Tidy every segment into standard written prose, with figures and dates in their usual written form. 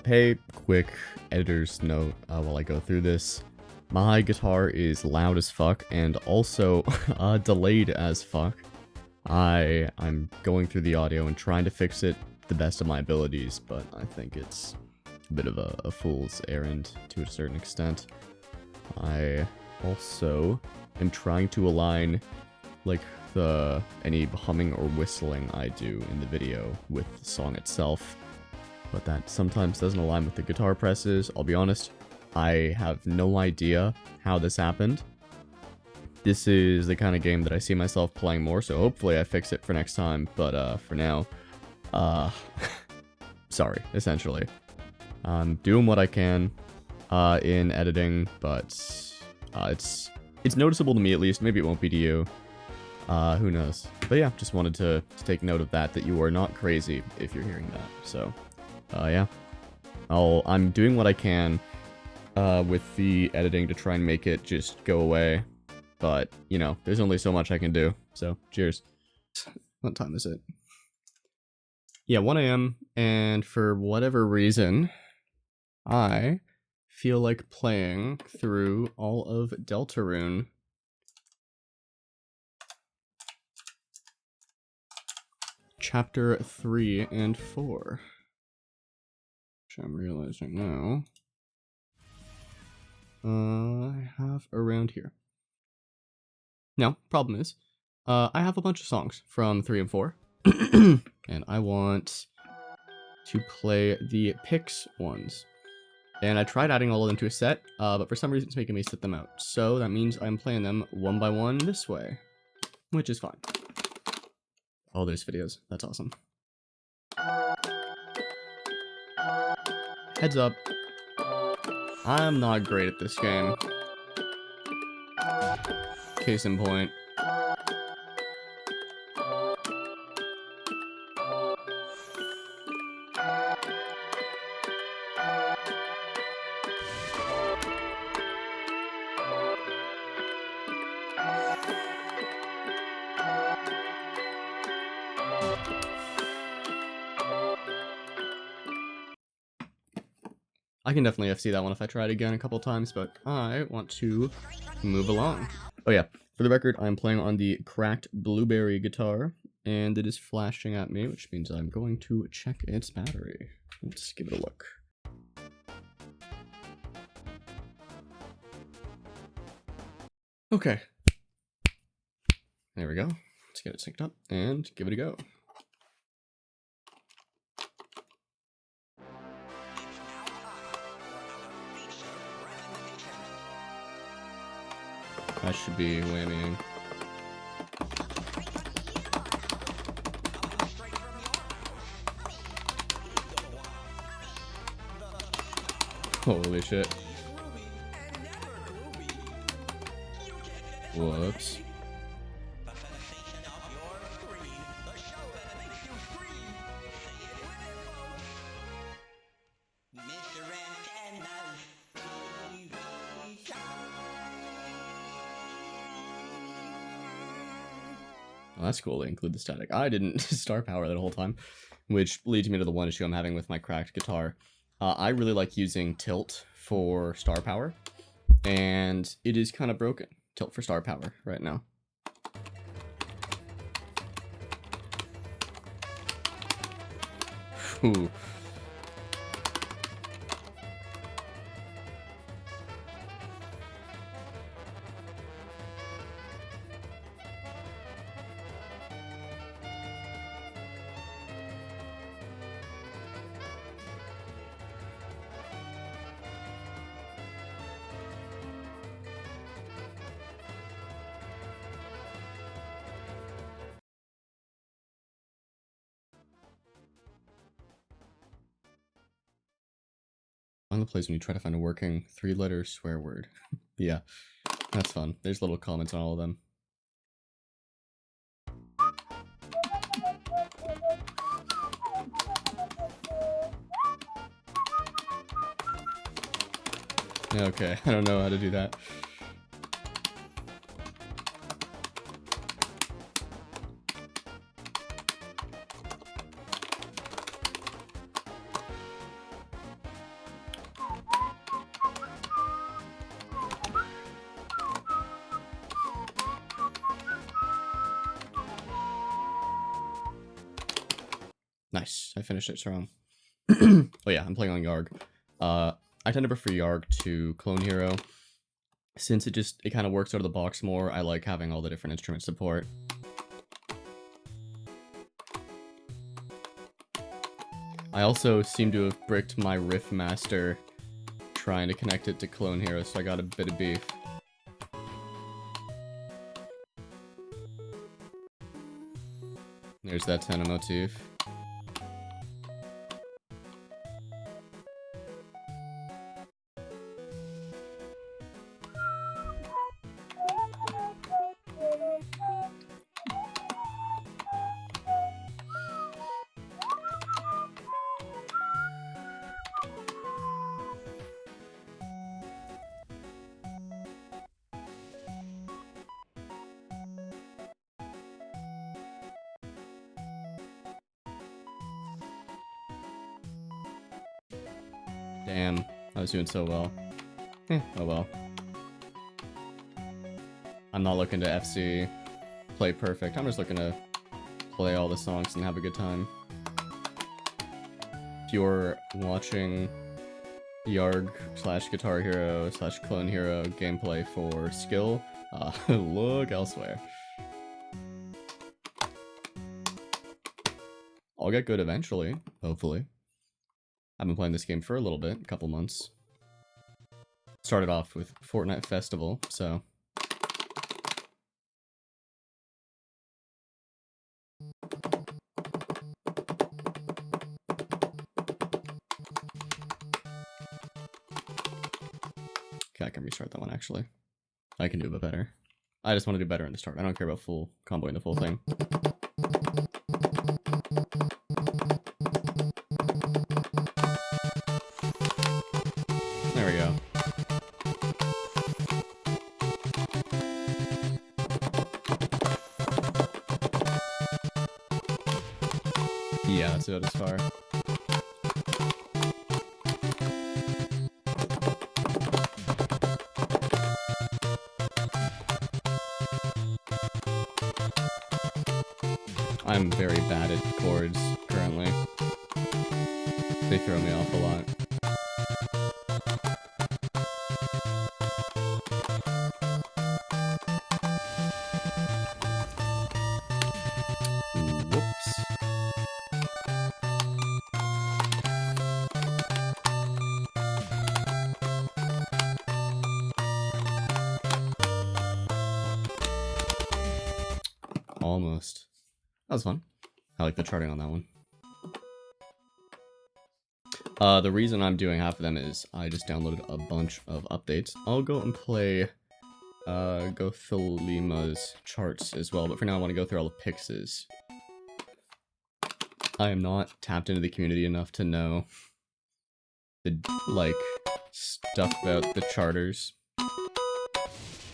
Pay quick editor's note while I go through this. My guitar is loud as fuck and also delayed as fuck. I'm going through the audio and trying to fix it the best of my abilities, but I think it's a bit of a fool's errand to a certain extent. I also am trying to align like any humming or whistling I do in the video with the song itself, but that sometimes doesn't align with the guitar presses. I'll be honest, I have no idea how this happened. This is the kind of game that I see myself playing more, so hopefully I fix it for next time, but for now, sorry, essentially. I'm doing what I can in editing, but it's noticeable to me at least. Maybe it won't be to you. Who knows? But yeah, just wanted to take note of that you are not crazy if you're hearing that. So, yeah. I'm doing what I can with the editing to try and make it just go away. But, you know, there's only so much I can do. So, cheers. What time is it? Yeah, 1 AM, and for whatever reason, I feel like playing through all of Deltarune. Chapter 3 and 4. Which I'm realizing now I have around here. Now, problem is, I have a bunch of songs from 3 and 4, and I want to play the picks ones. And I tried adding all of them to a set, but for some reason it's making me set them out. So that means I'm playing them one by one this way, which is fine. Oh, there's videos. That's awesome. Heads up, I'm not great at this game. Case in point. I can definitely FC that one if I try it again a couple times, but I want to move along. Oh yeah, for the record, I'm playing on the cracked Blueberry guitar, and it is flashing at me, which means I'm going to check its battery. Let's give it a look. Okay. There we go. Let's get it synced up and give it a go. I should be whammying. Holy shit. Whoops. Well, that's cool, they include the static. I didn't star power that whole time, which leads me to the one issue I'm having with my cracked guitar. I really like using tilt for star power, and it is kind of broken. Tilt for star power right now. Ooh. On the place when you try to find a working 3-letter swear word. Yeah, that's fun. There's little comments on all of them. Okay, I don't know how to do that. Nice. I finished it strong. Oh yeah, I'm playing on YARG. I tend to prefer YARG to Clone Hero. Since it kind of works out of the box more, I like having all the different instrument support. I also seem to have bricked my Riff Master trying to connect it to Clone Hero, so I got a bit of beef. There's that tenor motif. Damn, I was doing so well. Oh well. I'm not looking to FC play perfect. I'm just looking to play all the songs and have a good time. If you're watching YARG / Guitar Hero / Clone Hero gameplay for skill, look elsewhere. I'll get good eventually, hopefully. I've been playing this game for a little bit, a couple months. Started off with Fortnite Festival, so... Okay, I can restart that one, actually. I can do a bit better. I just want to do better in the start. I don't care about full comboing the full thing. There we go. Yeah, that's about as far. I'm very bad at chords currently. They throw me off a lot. Whoops. Almost. That was fun. I like the charting on that one. The reason I'm doing half of them is I just downloaded a bunch of updates. I'll go and play Gothalima's charts as well, but for now I want to go through all the Pixes. I am not tapped into the community enough to know the, like, stuff about the charters.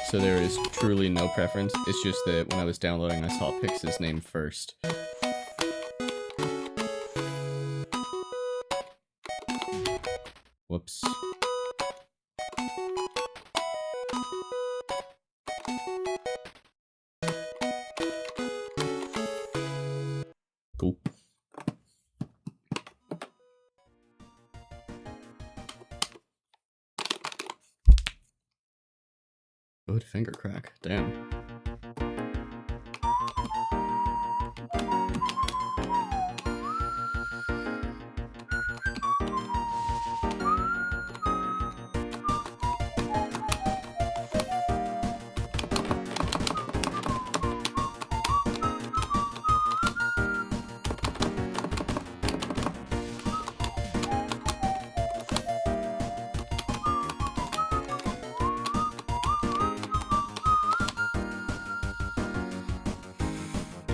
So there is truly no preference. It's just that when I was downloading, I saw Pix's name first. Whoops. Cool. Good finger crack. Damn.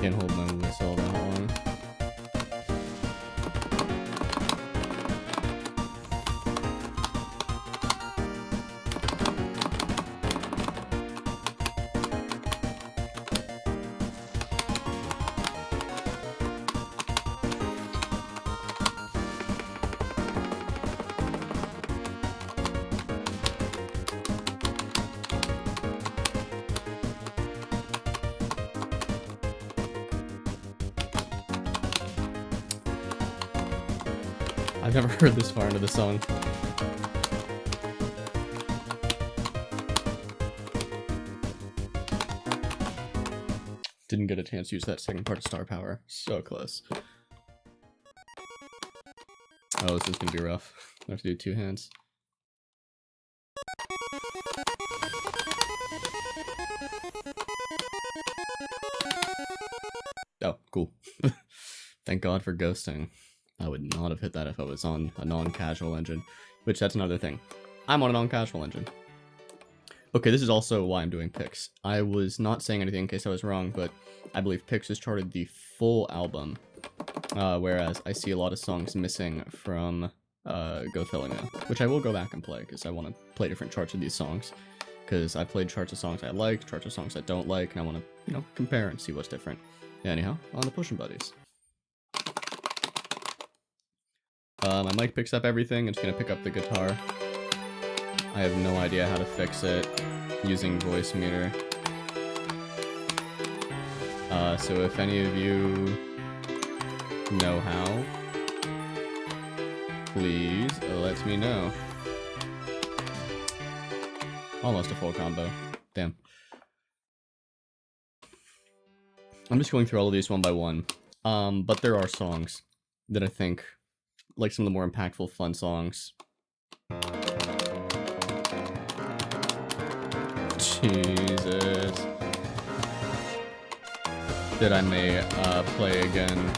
Can't hold my whistle that long. never heard this far into the song. Didn't get a chance to use that second part of Star Power. So close. Oh, this is gonna be rough. I have to do 2 hands. Oh, cool. Thank God for ghosting. I would not have hit that if I was on a non-casual engine. Which, that's another thing. I'm on a non-casual engine. Okay, this is also why I'm doing picks. I was not saying anything in case I was wrong, but I believe picks has charted the full album. Whereas I see a lot of songs missing from Go Thelema, which I will go back and play, because I want to play different charts of these songs. Because I played charts of songs I like, charts of songs I don't like, and I want to, you know, compare and see what's different. Anyhow, on the Pushing Buddies. My mic picks up everything. It's going to pick up the guitar. I have no idea how to fix it using voice meter. So if any of you know how, please let me know. Almost a full combo. Damn. I'm just going through all of these one by one. But there are songs that I think, like some of the more impactful, fun songs. Jesus. That I may play again.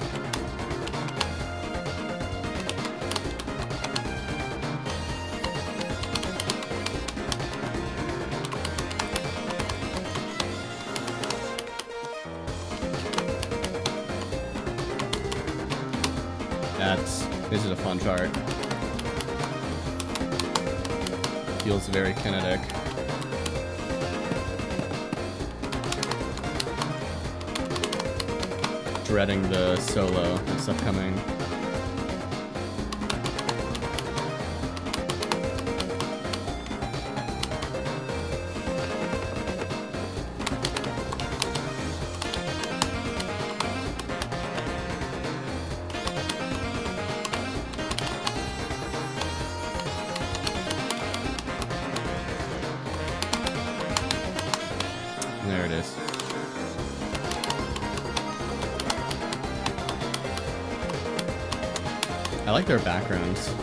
This is a fun chart. Feels very kinetic. Dreading the solo that's upcoming. There it is. I like their backgrounds.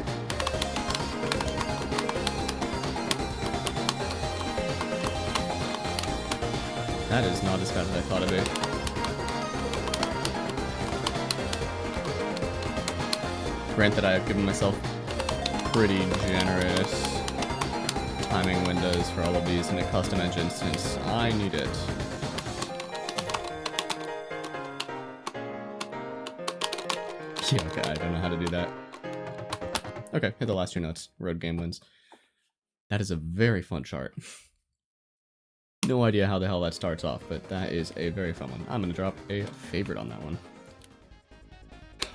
That is not as bad as I thought it'd be. Granted, I have given myself pretty generous timing windows for all of these in a custom engine since I need it. Yeah, okay, I don't know how to do that. Okay, hit the last 2 notes. Road game wins. That is a very fun chart. No idea how the hell that starts off, but that is a very fun one. I'm gonna drop a favorite on that one.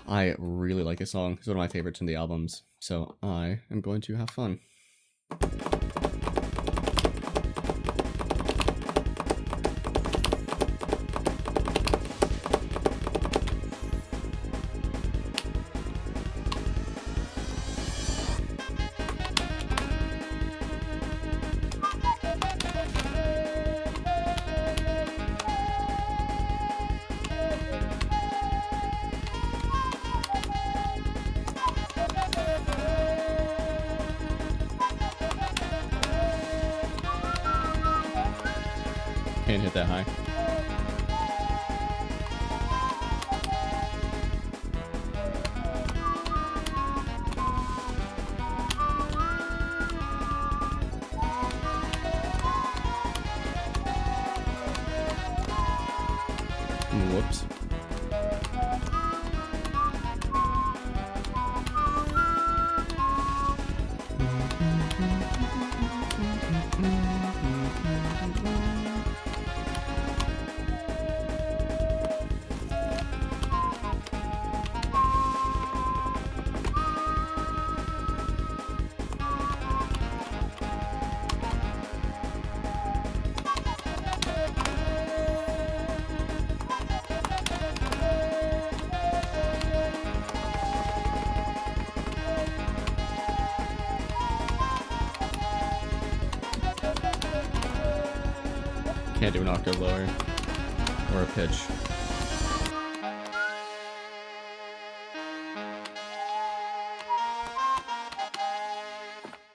I really like this song. It's one of my favorites in the albums, so I am going to have fun. Can't hit that high. Whoops. Can't do an octave lower. Or a pitch.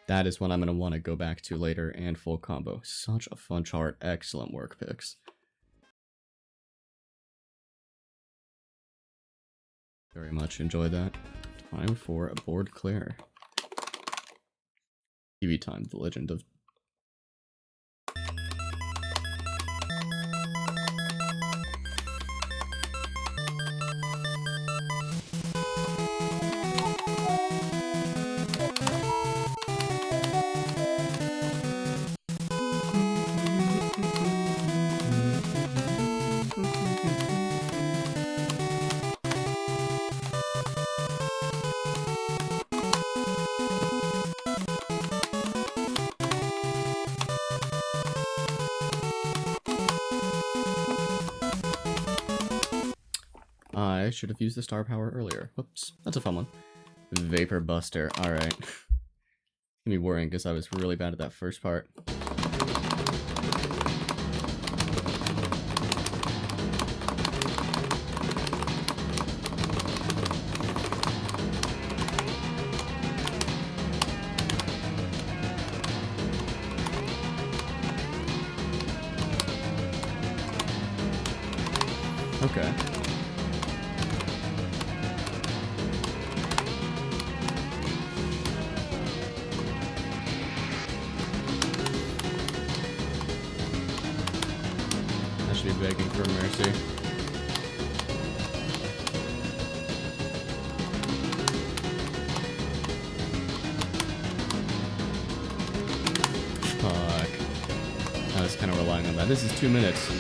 That is what I'm going to want to go back to later, and full combo. Such a fun chart. Excellent work picks. Very much enjoyed that. Time for a board clear. TV time, the legend of... I should have used the star power earlier. Whoops. That's a fun one. Vapor Buster. Alright. Gonna be worrying because I was really bad at that first part. Okay. Be begging for mercy. Fuck. I was kind of relying on that. This is 2 minutes.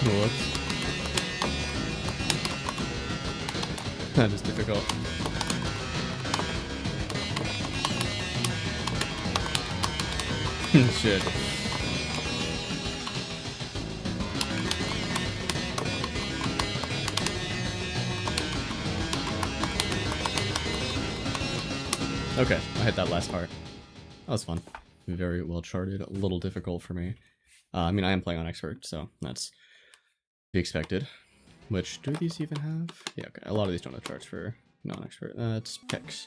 Whoops. That is difficult. Shit. Okay, I hit that last part. That was fun. Very well charted. A little difficult for me. I mean, I am playing on expert, so that's to be expected. Which, do these even have? Yeah, okay. A lot of these don't have charts for non-expert. That's picks.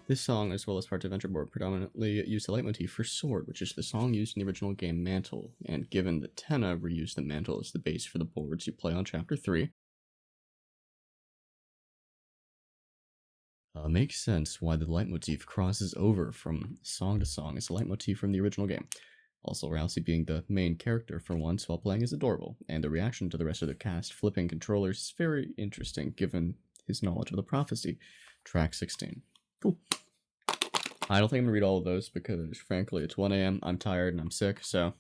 This song, as well as parts of Venture Board, predominantly use the leitmotif for Sword, which is the song used in the original game Mantle. And given that Tenna reused the Mantle as the base for the boards you play on Chapter 3, makes sense why the leitmotif crosses over from song to song as a leitmotif from the original game. Also, Rousey being the main character for once while playing is adorable, and the reaction to the rest of the cast flipping controllers is very interesting given his knowledge of the prophecy. Track 16. Cool. I don't think I'm gonna read all of those because, frankly, it's 1 AM, I'm tired and I'm sick, so...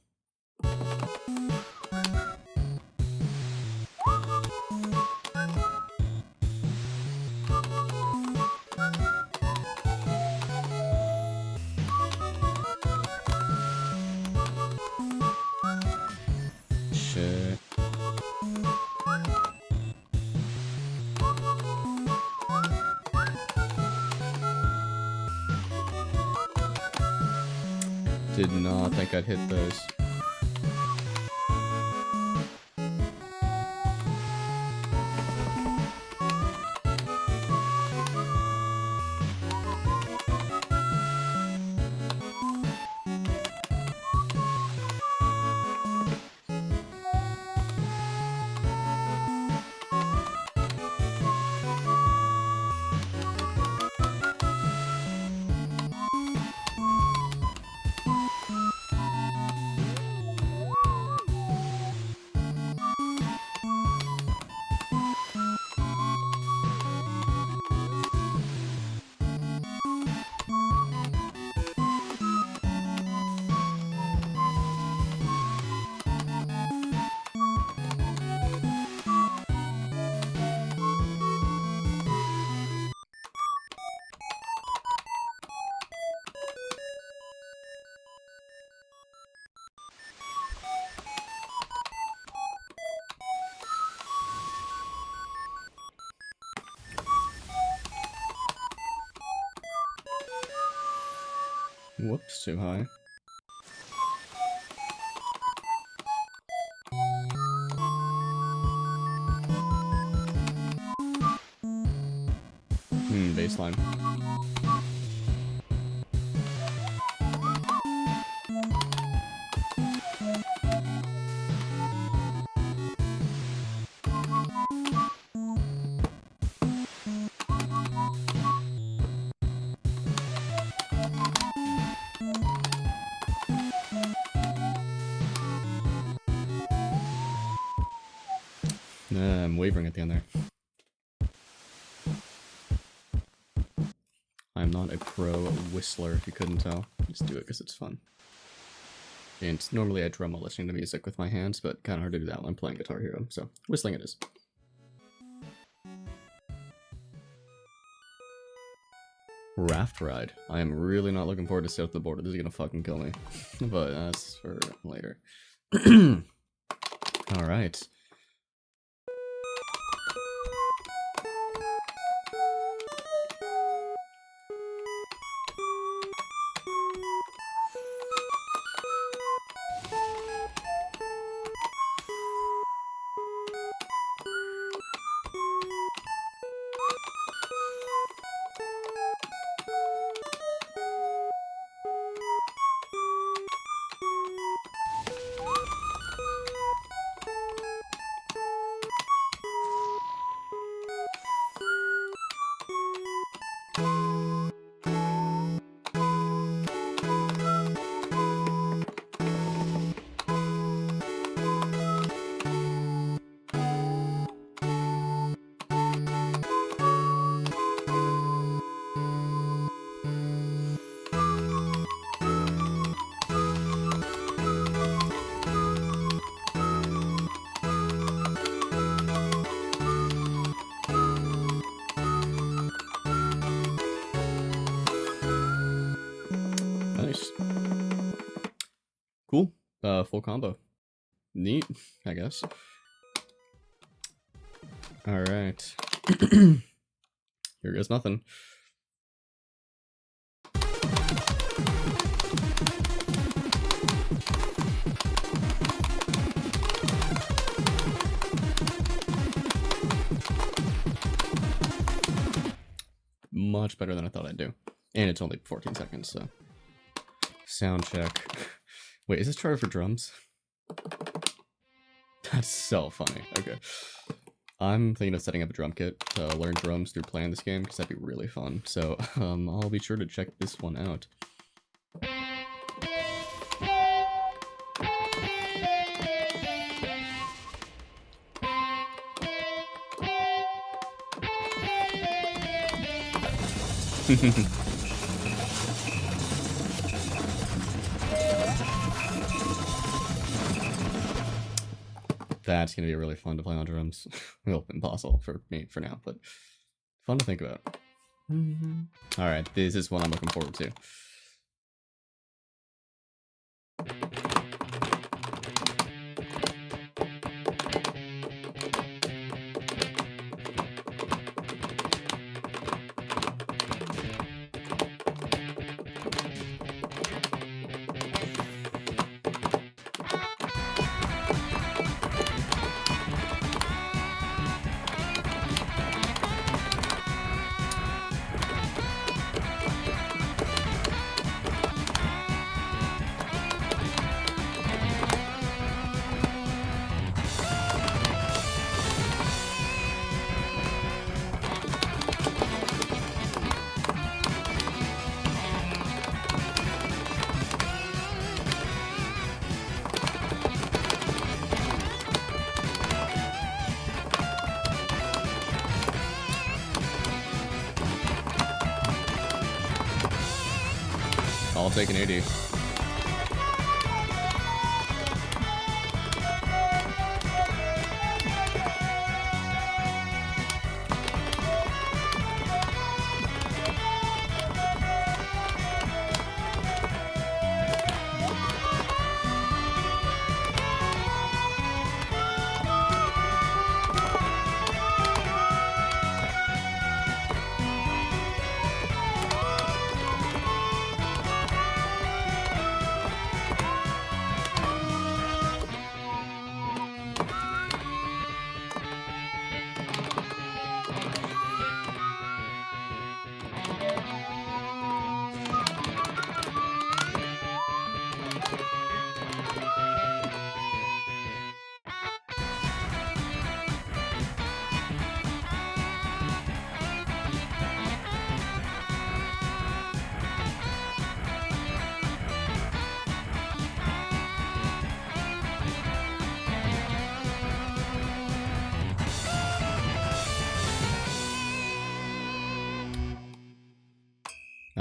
Shit. Did not think I'd hit those. Whoops, too high. Baseline. I'm wavering at the end there. I'm not a pro whistler, if you couldn't tell. Just do it because it's fun. And normally I drum while listening to music with my hands, but kind of hard to do that when I'm playing Guitar Hero, so whistling it is. Raft ride. I am really not looking forward to stay at the border. This is gonna fucking kill me. But that's for later. Alright. Nice. Cool. Full combo. Neat, I guess. Alright. Here goes nothing. Much better than I thought I'd do. And it's only 14 seconds, so. Sound check. Wait, is this charter for drums? That's so funny. Okay. I'm thinking of setting up a drum kit to learn drums through playing this game, because that'd be really fun. So, I'll be sure to check this one out. That's gonna be really fun to play on drums. Well, impossible for me for now, but fun to think about. Alright, this is one I'm looking forward to. I'll take an 80.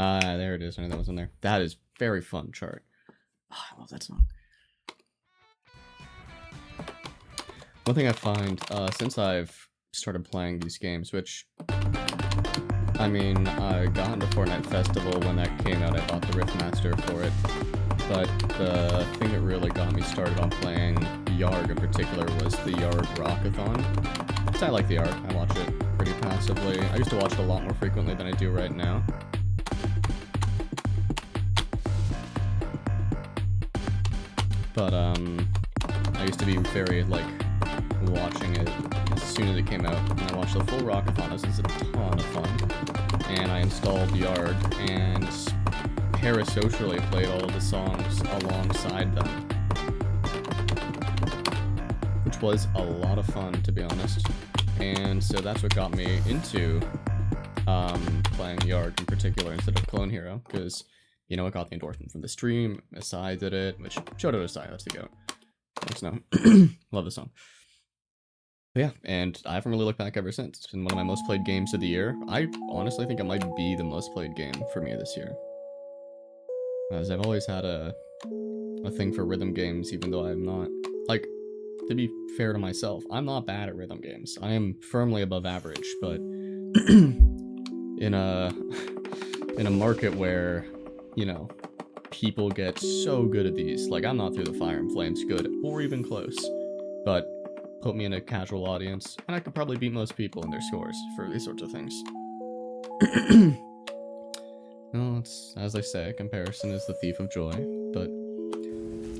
Ah, there it is. I knew that was in there. That is very fun chart. Oh, I love that song. One thing I find, since I've started playing these games, which, I mean, I got into Fortnite Festival when that came out. I bought the Riftmaster for it. But the thing that really got me started on playing YARG in particular was the YARG Rockathon. Because I like the YARG. I watch it pretty passively. I used to watch it a lot more frequently than I do right now. But, I used to be very, like, watching it as soon as it came out. And I watched the full Rockathon. This is a ton of fun. And I installed YARG, and parasocially played all of the songs alongside them. Which was a lot of fun, to be honest. And so that's what got me into playing YARG in particular instead of Clone Hero, because, you know, it got the endorsement from the stream. Asai did it, which shout out Asai, that's the goat. Thanks, no. Love the song. But yeah, and I haven't really looked back ever since. It's been one of my most played games of the year. I honestly think it might be the most played game for me this year. As I've always had a thing for rhythm games, even though I'm not, like, to be fair to myself, I'm not bad at rhythm games. I am firmly above average, but in a market where, you know, people get so good at these, like, I'm not through the fire and flames good, or even close, but put me in a casual audience, and I could probably beat most people in their scores for these sorts of things. Well, it's, as they say, comparison is the thief of joy, but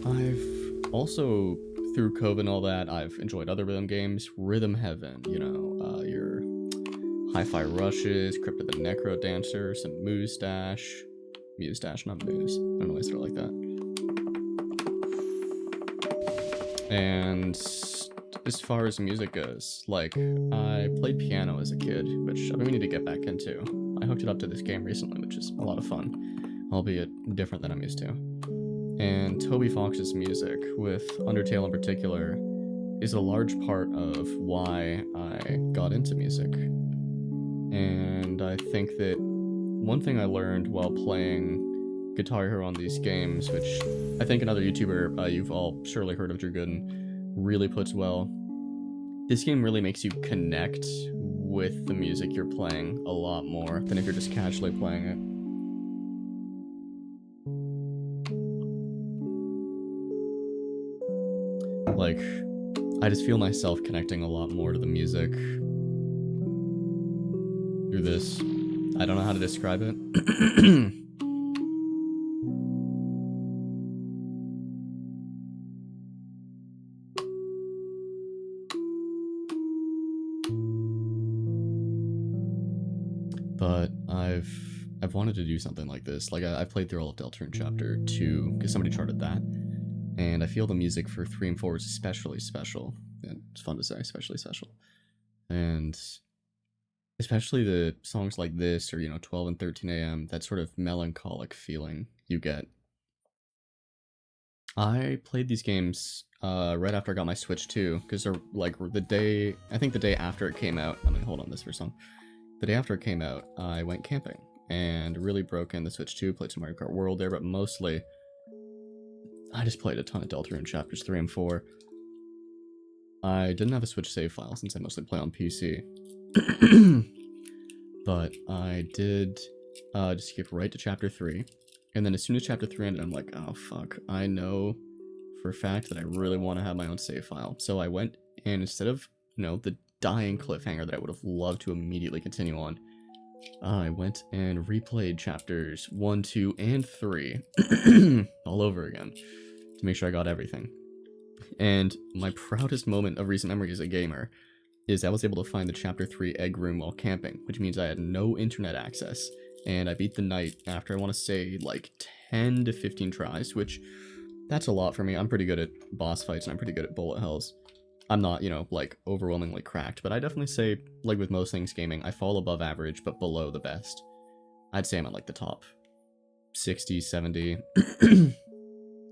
I've also, through COVID and all that, I've enjoyed other rhythm games. Rhythm Heaven, you know, your Hi-Fi Rushes, Crypt of the Necro Dancer, some Moustache, not Moose, I don't know why I said it like that. And as far as music goes, like, I played piano as a kid, which I've been meaning to get back into. I hooked it up to this game recently, which is a lot of fun, albeit different than I'm used to. And Toby Fox's music, with Undertale in particular, is a large part of why I got into music. And I think that one thing I learned while playing Guitar Hero on these games, which I think another YouTuber you've all surely heard of, Drew Gooden, really puts well, this game really makes you connect with the music you're playing a lot more than if you're just casually playing it. Like, I just feel myself connecting a lot more to the music through this. I don't know how to describe it. But I've wanted to do something like this. Like, I played through all of Deltarune Chapter 2, because somebody charted that. And I feel the music for 3 and 4 is especially special. And it's fun to say, especially special. And especially the songs like this, or, you know, 12 and 13 a.m., that sort of melancholic feeling you get. I played these games right after I got my Switch 2, because they're, like, I think the day after it came out, let me hold on this for a song. The day after it came out, I went camping, and really broke in the Switch 2, played some Mario Kart World there, but mostly, I just played a ton of Deltarune Chapters 3 and 4. I didn't have a Switch save file, since I mostly play on PC. But I did just skip right to Chapter 3, and then as soon as Chapter 3 ended, I'm like, oh fuck, I know for a fact that I really want to have my own save file. So I went, and instead of, you know, the dying cliffhanger that I would have loved to immediately continue on, I went and replayed Chapters 1, 2, and 3 all over again to make sure I got everything. And my proudest moment of recent memory as a gamer is I was able to find the Chapter 3 egg room while camping, which means I had no internet access, and I beat the night after, I want to say, like 10 to 15 tries, which, that's a lot for me. I'm pretty good at boss fights, and I'm pretty good at bullet hells. I'm not, you know, like, overwhelmingly cracked, but I definitely say, like with most things gaming, I fall above average, but below the best. I'd say I'm at, like, the top 60, 70.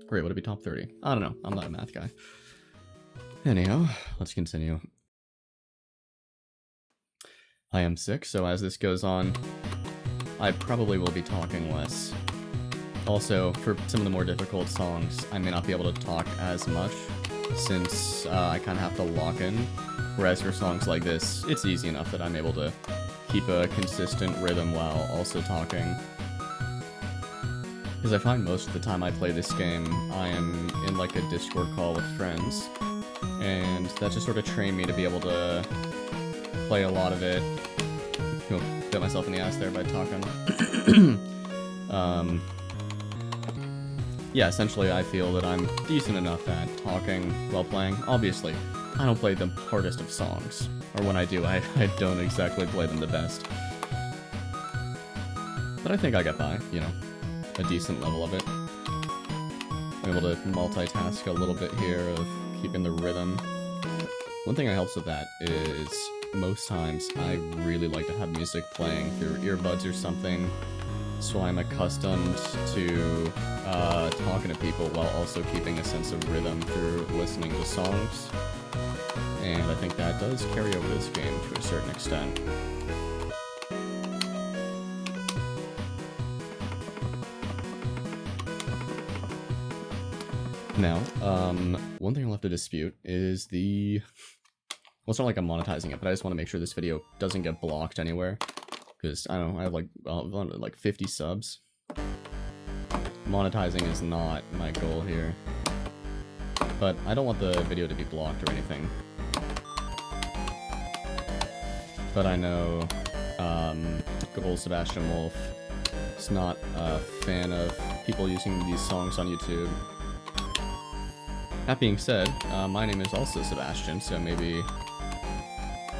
Great, would it be top 30? I don't know, I'm not a math guy. Anyhow, let's continue. I am sick, so as this goes on, I probably will be talking less. Also, for some of the more difficult songs, I may not be able to talk as much, since I kind of have to lock in. Whereas for songs like this, it's easy enough that I'm able to keep a consistent rhythm while also talking. Because I find most of the time I play this game, I am in like a Discord call with friends, and that just sort of trained me to be able to play a lot of it. Oh, got myself in the ass there by talking. Yeah, essentially I feel that I'm decent enough at talking while playing. Obviously, I don't play the hardest of songs, or when I do, I don't exactly play them the best. But I think I get by, you know, a decent level of it. I'm able to multitask a little bit here of keeping the rhythm. One thing that helps with that is most times I really like to have music playing through earbuds or something, so I'm accustomed to talking to people while also keeping a sense of rhythm through listening to songs. And I think that does carry over this game to a certain extent. Now, one thing I'll have to dispute is the... Well, it's not like I'm monetizing it, but I just want to make sure this video doesn't get blocked anywhere. Because, I don't know, I have like 50 subs. Monetizing is not my goal here. But I don't want the video to be blocked or anything. But I know, good old Sebastian Wolf is not a fan of people using these songs on YouTube. That being said, my name is also Sebastian, so maybe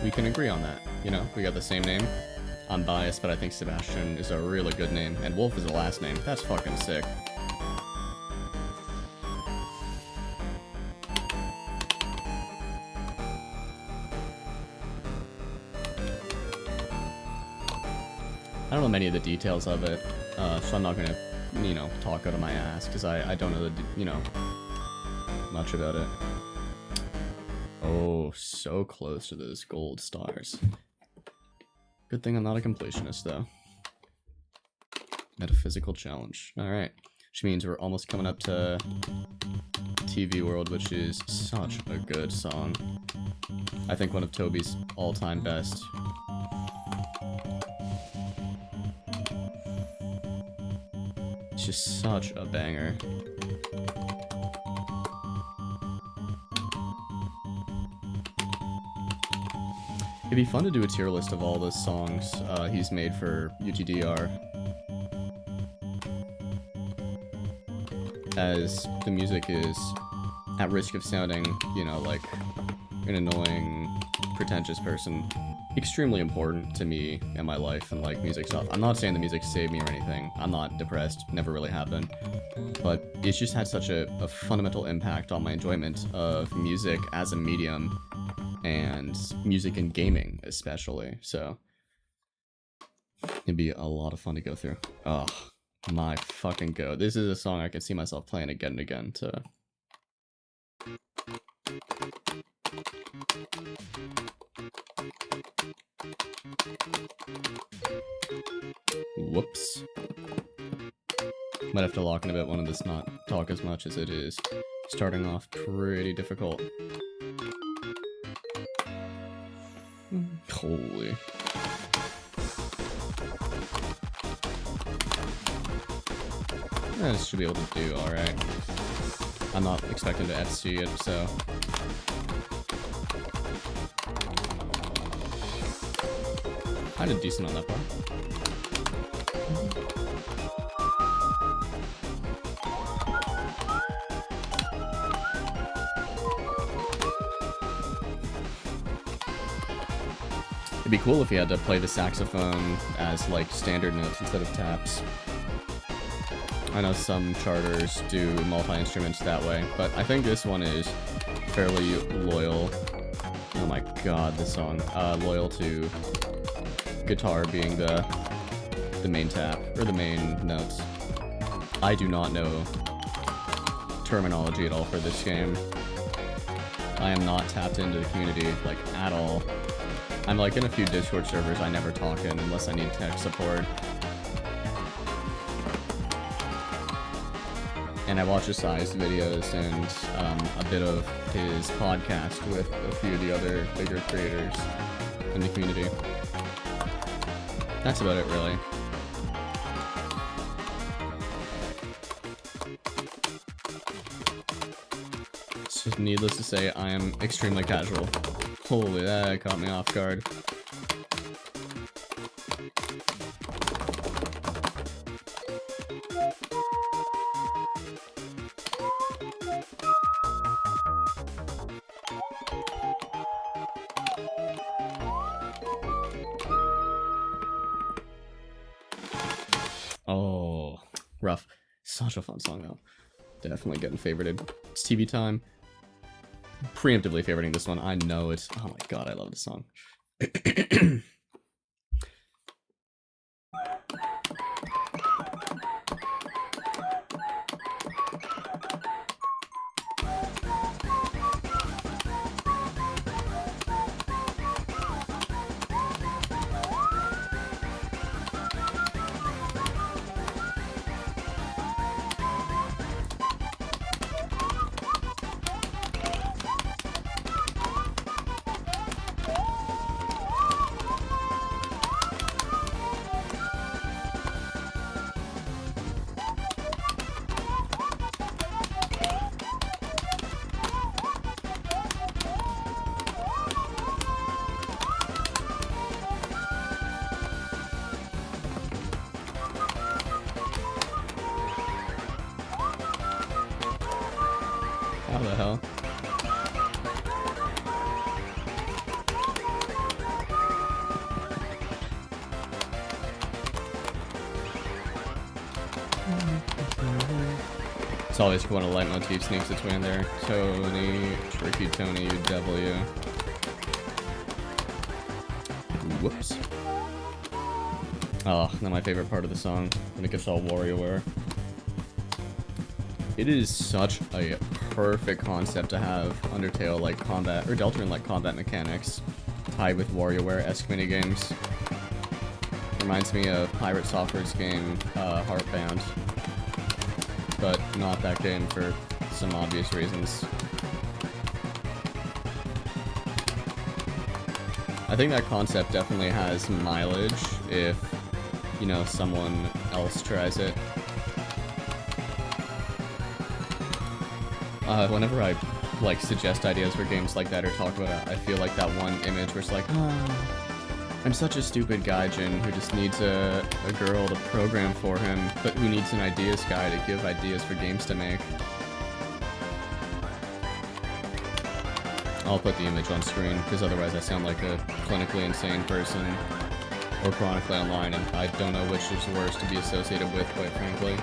we can agree on that. You know, we got the same name. I'm biased, but I think Sebastian is a really good name, and Wolf is a last name. That's fucking sick. I don't know many of the details of it, so I'm not gonna, you know, talk out of my ass, because I don't know the, you know, much about it. Oh, so close to those gold stars. Good thing I'm not a completionist, though. Metaphysical challenge. Alright. Which means we're almost coming up to TV World, which is such a good song. I think one of Toby's all-time best. It's just such a banger. It'd be fun to do a tier list of all the songs he's made for UTDR, as the music is at risk of sounding, you know, like an annoying, pretentious person. Extremely important to me in my life and like music stuff. I'm not saying the music saved me or anything. I'm not depressed, never really have been. But it's just had such a fundamental impact on my enjoyment of music as a medium, and music and gaming especially, so it'd be a lot of fun to go through. Oh my fucking god, this is a song I can see myself playing again and again to... Whoops. Might have to lock in a bit, one of this not talk as much as it is starting off pretty difficult. Holy. I should be able to do alright. I'm not expecting to FC it, so... I did decent on that part. It'd be cool if you had to play the saxophone as, like, standard notes instead of taps. I know some charters do multi-instruments that way, but I think this one is fairly loyal. Oh my god, this song. Loyal to guitar being the main tap, or the main notes. I do not know terminology at all for this game. I am not tapped into the community, like, at all. I'm like in a few Discord servers I never talk in unless I need tech support. and I watch Asai's videos and a bit of his podcast with a few of the other bigger creators in the community. That's about it, really. So needless to say, I am extremely casual. Holy, that caught me off guard. Oh, rough. Such a fun song, though. Definitely getting favorited. It's TV time. Preemptively favoriting this one. I know it. Oh my god, I love this song. How the hell? It's always when a leitmotif sneaks its way in there. Tony, tricky Tony, you devil, you. Whoops. Oh, not my favorite part of the song, when it gets all WarioWare. It is such a perfect concept to have Undertale-like combat, or Deltarune-like combat mechanics, tied with WarioWare-esque minigames. Reminds me of Pirate Software's game, Heartbound. But not that game for some obvious reasons. I think that concept definitely has mileage if, you know, someone else tries it. Whenever I, like, suggest ideas for games like that or talk about it, I feel like that one image where it's like, oh, I'm such a stupid gaijin who just needs a girl to program for him, but who needs an ideas guy to give ideas for games to make. I'll put the image on screen, because otherwise I sound like a clinically insane person, or chronically online, and I don't know which is worse to be associated with, quite frankly.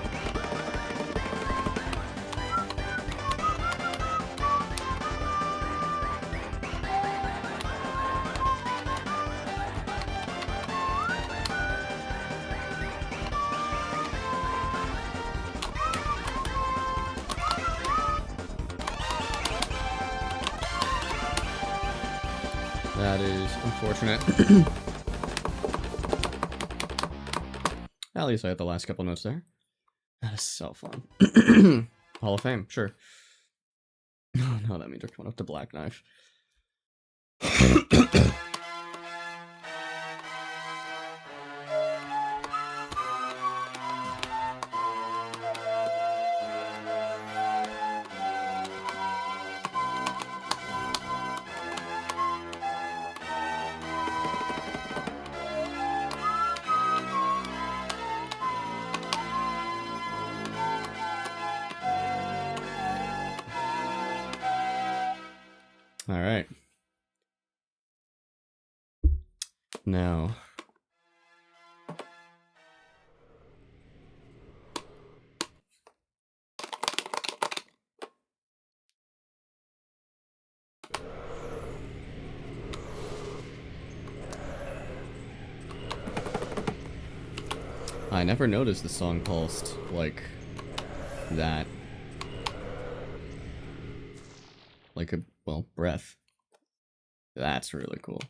That is unfortunate. At least I had the last couple notes there. That is so fun. Hall of Fame, sure. Oh no, that means we're coming up to Black Knife. All right. Now, I never noticed the song pulsed like that. Like a, well, breath. That's really cool.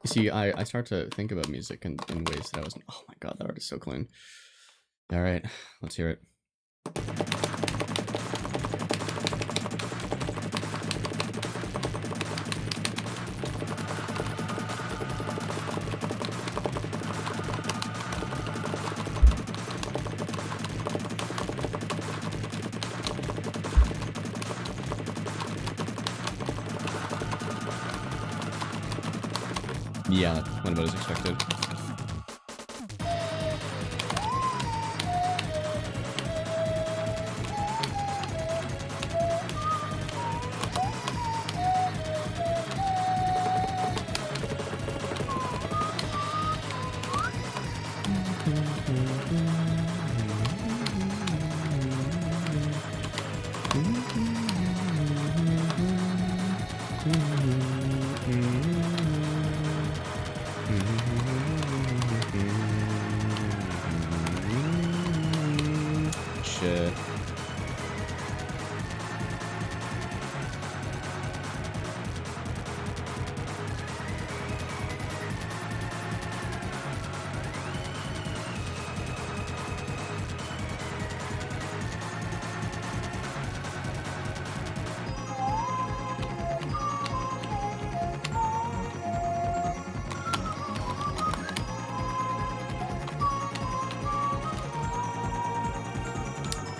You see, I start to think about music in ways that I wasn't. Oh my god, that art is so clean. Alright, let's hear it. Yeah, when about as expected. Shit.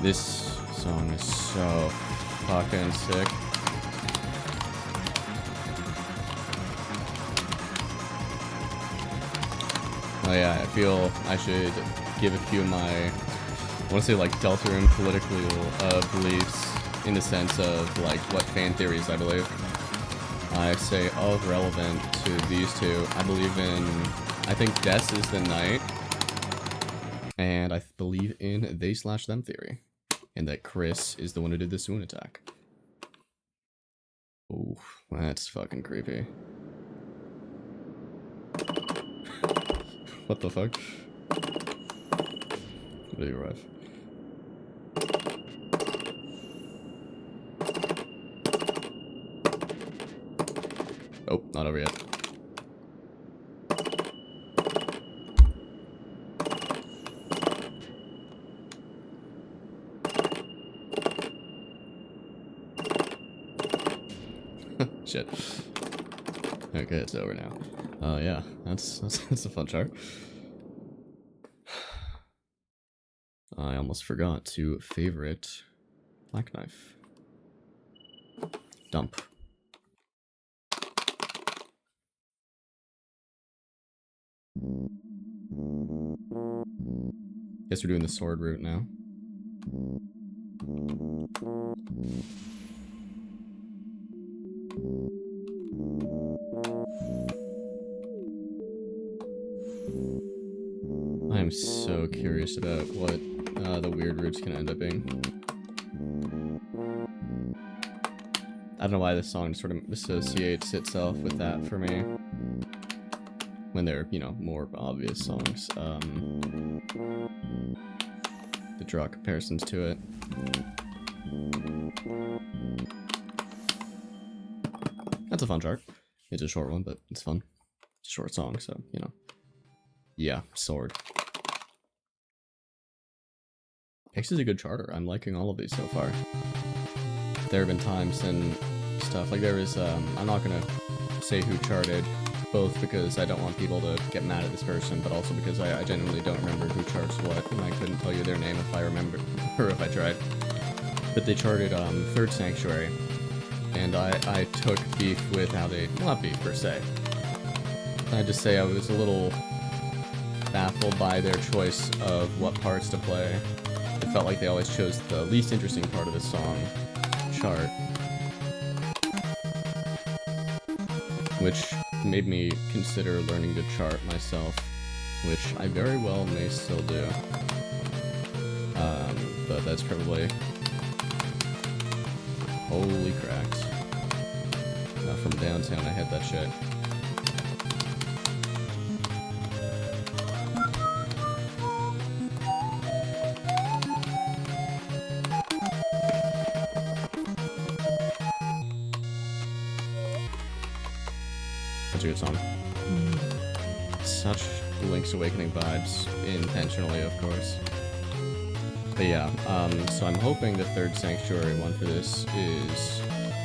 This song is so fucking sick. Oh yeah, I feel I should give a few of my, I want to say like Deltarune political beliefs in the sense of like what fan theories I believe. I say of relevant to these two, I believe in, I think Des is the knight, and I believe in they/them theory. And that Chris is the one who did the swoon attack. Oh, that's fucking creepy. What the fuck? Really rough. Oh, not over yet. Shit. Okay, it's over now. Yeah, that's a fun chart. I almost forgot to favorite Black Knife. Dump. Guess we're doing the sword route now. I'm so curious about what the weird routes can end up being. I don't know why this song sort of associates itself with that for me. When they're, you know, more obvious songs. To draw comparisons to it. That's a fun chart. It's a short one, but it's fun. It's a short song, so, you know. Yeah, sword. X is a good charter. I'm liking all of these so far. There have been times and stuff, like there was, I'm not gonna say who charted, both because I don't want people to get mad at this person, but also because I genuinely don't remember who charts what, and I couldn't tell you their name if I remember, or if I tried. But they charted, Third Sanctuary, and I took beef with how they, well, not beef per se. I'd just say I was a little baffled by their choice of what parts to play. It felt like they always chose the least interesting part of the song chart, which made me consider learning to chart myself, which I very well may still do. But that's probably... Holy cracks. From downtown, I hit that shit. That's a good song. Such Link's Awakening vibes, intentionally, of course. But yeah, so I'm hoping the Third Sanctuary one for this is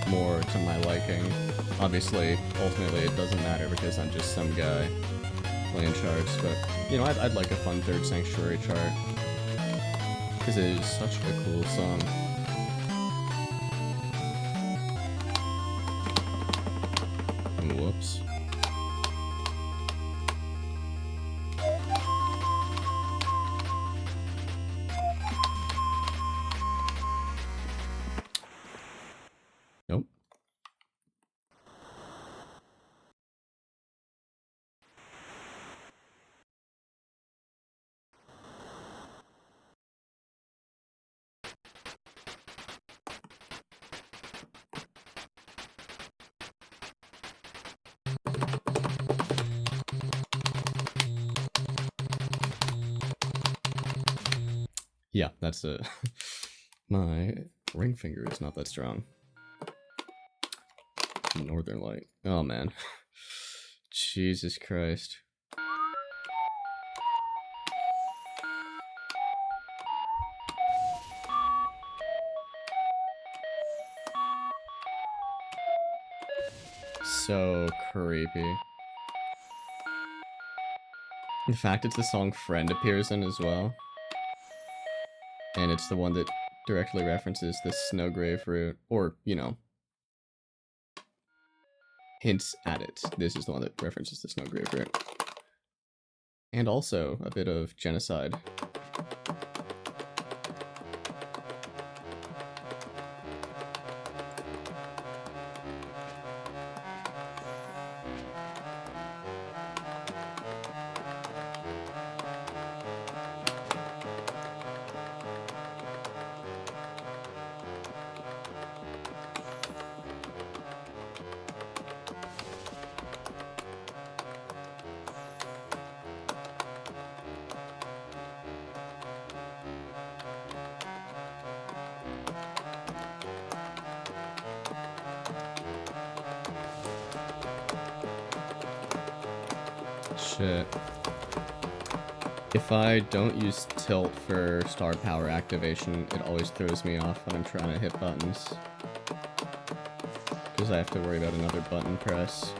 more to my liking. Obviously, ultimately, it doesn't matter because I'm just some guy playing charts, but, you know, I'd like a fun Third Sanctuary chart. Because it is such a cool song. Whoops. Yeah, that's it. My ring finger is not that strong. Northern Light. Oh man. Jesus Christ. So creepy. In fact, it's the song Friend appears in as well. And it's the one that directly references the Snowgrave route, or, you know, hints at it. This is the one that references the Snowgrave route. And also a bit of genocide. Shit. If I don't use tilt for star power activation, it always throws me off when I'm trying to hit buttons. Because I have to worry about another button press.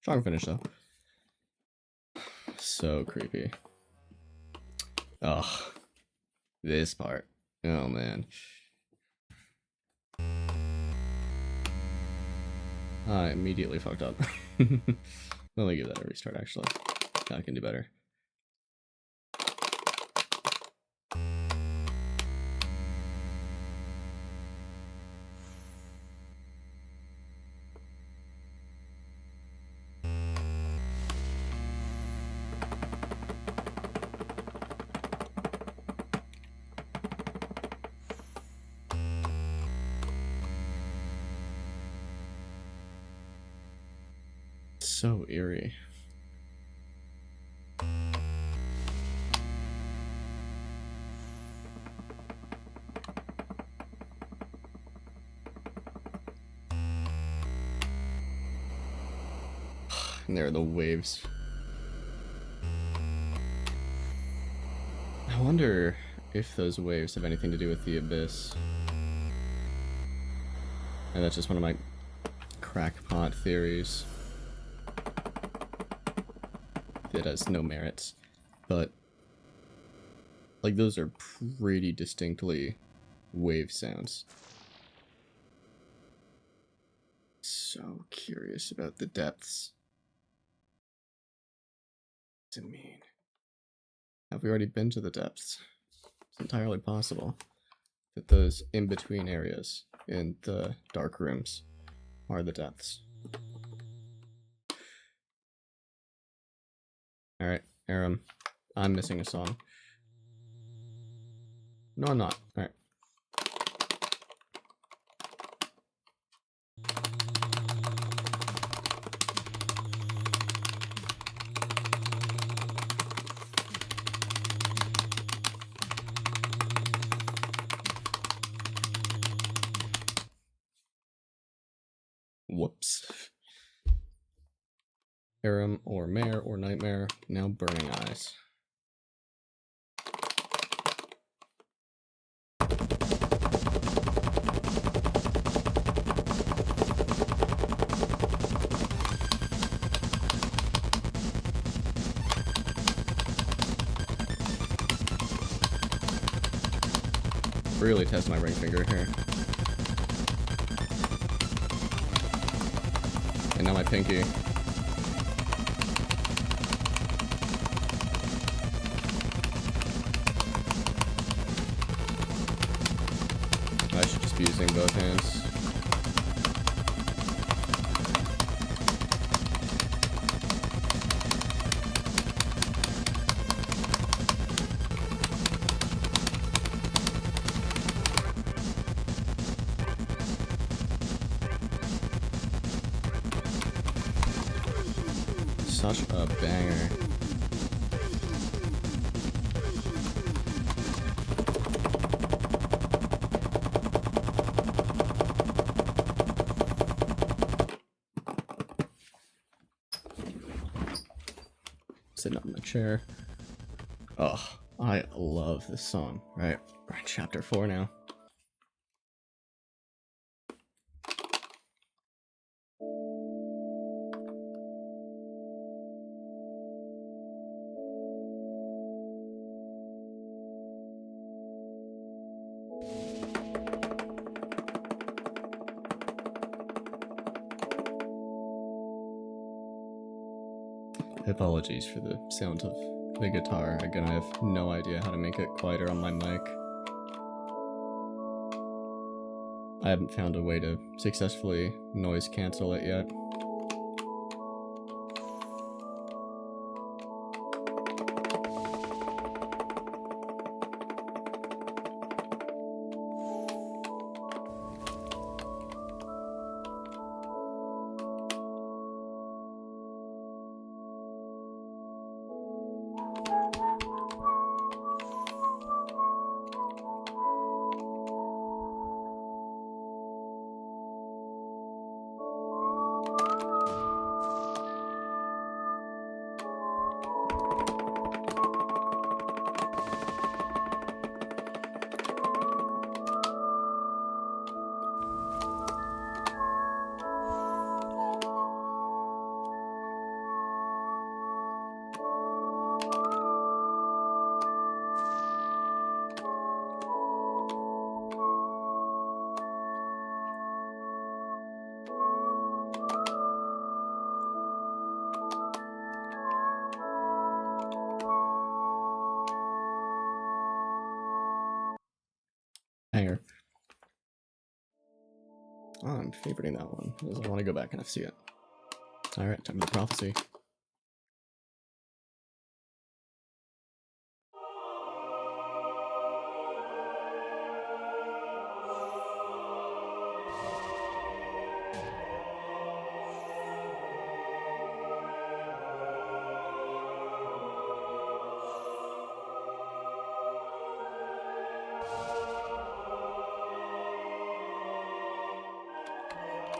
Strong finish though. So creepy. Ugh. This part. Oh man. I immediately fucked up. Let me give that a restart actually. I can do better. So eerie. And there are the waves. I wonder if those waves have anything to do with the abyss. And that's just one of my crackpot theories. It has no merits, but like those are pretty distinctly wave sounds. So curious about the depths. What's it mean? Have we already been to the depths? It's entirely possible that those in-between areas in the dark rooms are the depths. Alright, Aram, I'm missing a song. No, I'm not. Alright. Whoops. Aram or Mare or Nightmare, now Burning Eyes. Really test my ring finger here. And now my pinky. I should just be using both hands. such a banger. Sitting up in the chair. Oh, I love this song. Right, we're in chapter 4 now. Apologies for the sound of the guitar. Again, I have no idea how to make it quieter on my mic. I haven't found a way to successfully noise cancel it yet. Hanger. Oh, I'm favoriting that one because I want to go back and see it. Alright, time for the prophecy.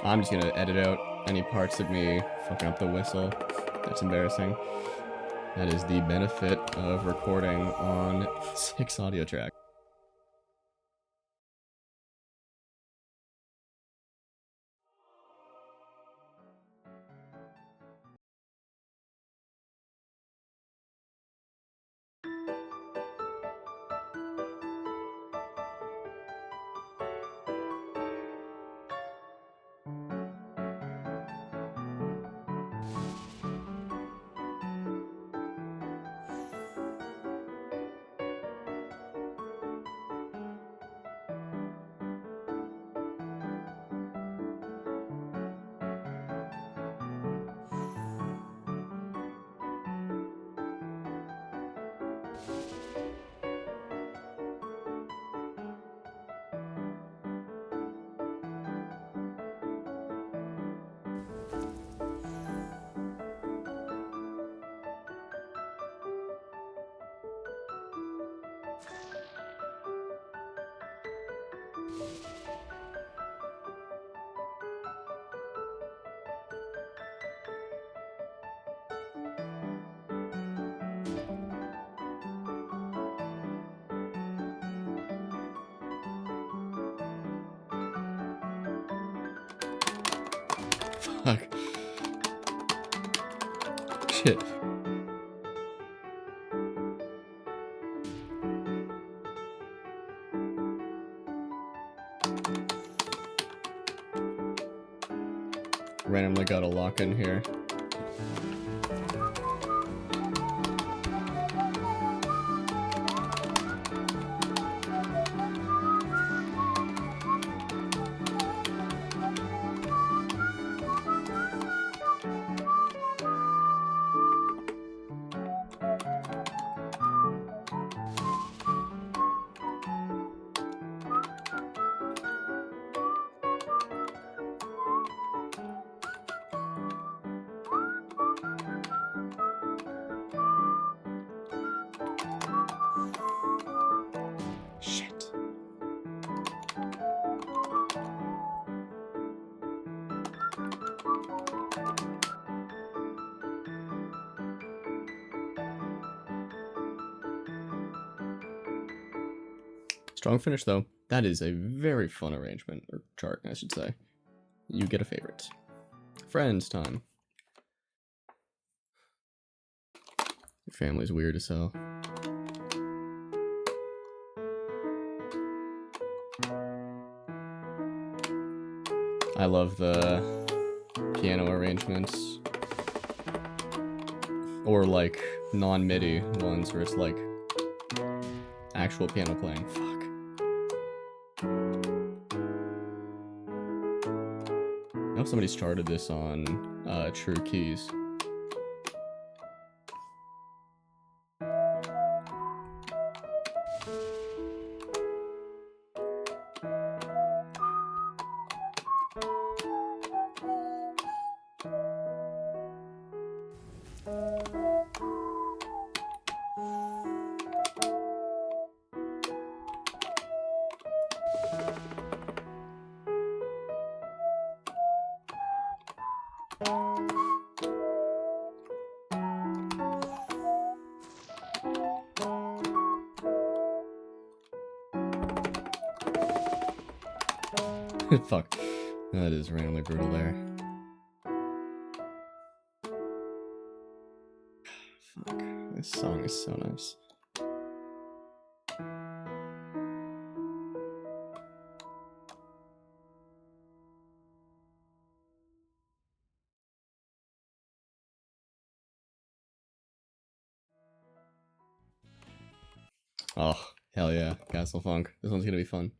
I'm just gonna edit out any parts of me fucking up the whistle. That's embarrassing. That is the benefit of recording on 6 audio tracks. Fuck. Shit. Randomly got a lock in here. Strong finish, though. That is a very fun arrangement, or chart, I should say. You get a favorite. Friends time. Your family's weird as hell. I love the piano arrangements. Or like non-MIDI ones where it's like actual piano playing. Fuck. I know somebody started this on True Keys. Fuck. That is randomly brutal there. Fuck. This song is so nice. Oh, hell yeah. Castle Funk. This one's gonna be fun.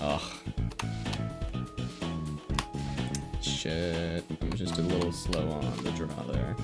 Oh. Shit. I was just a little slow on the draw there.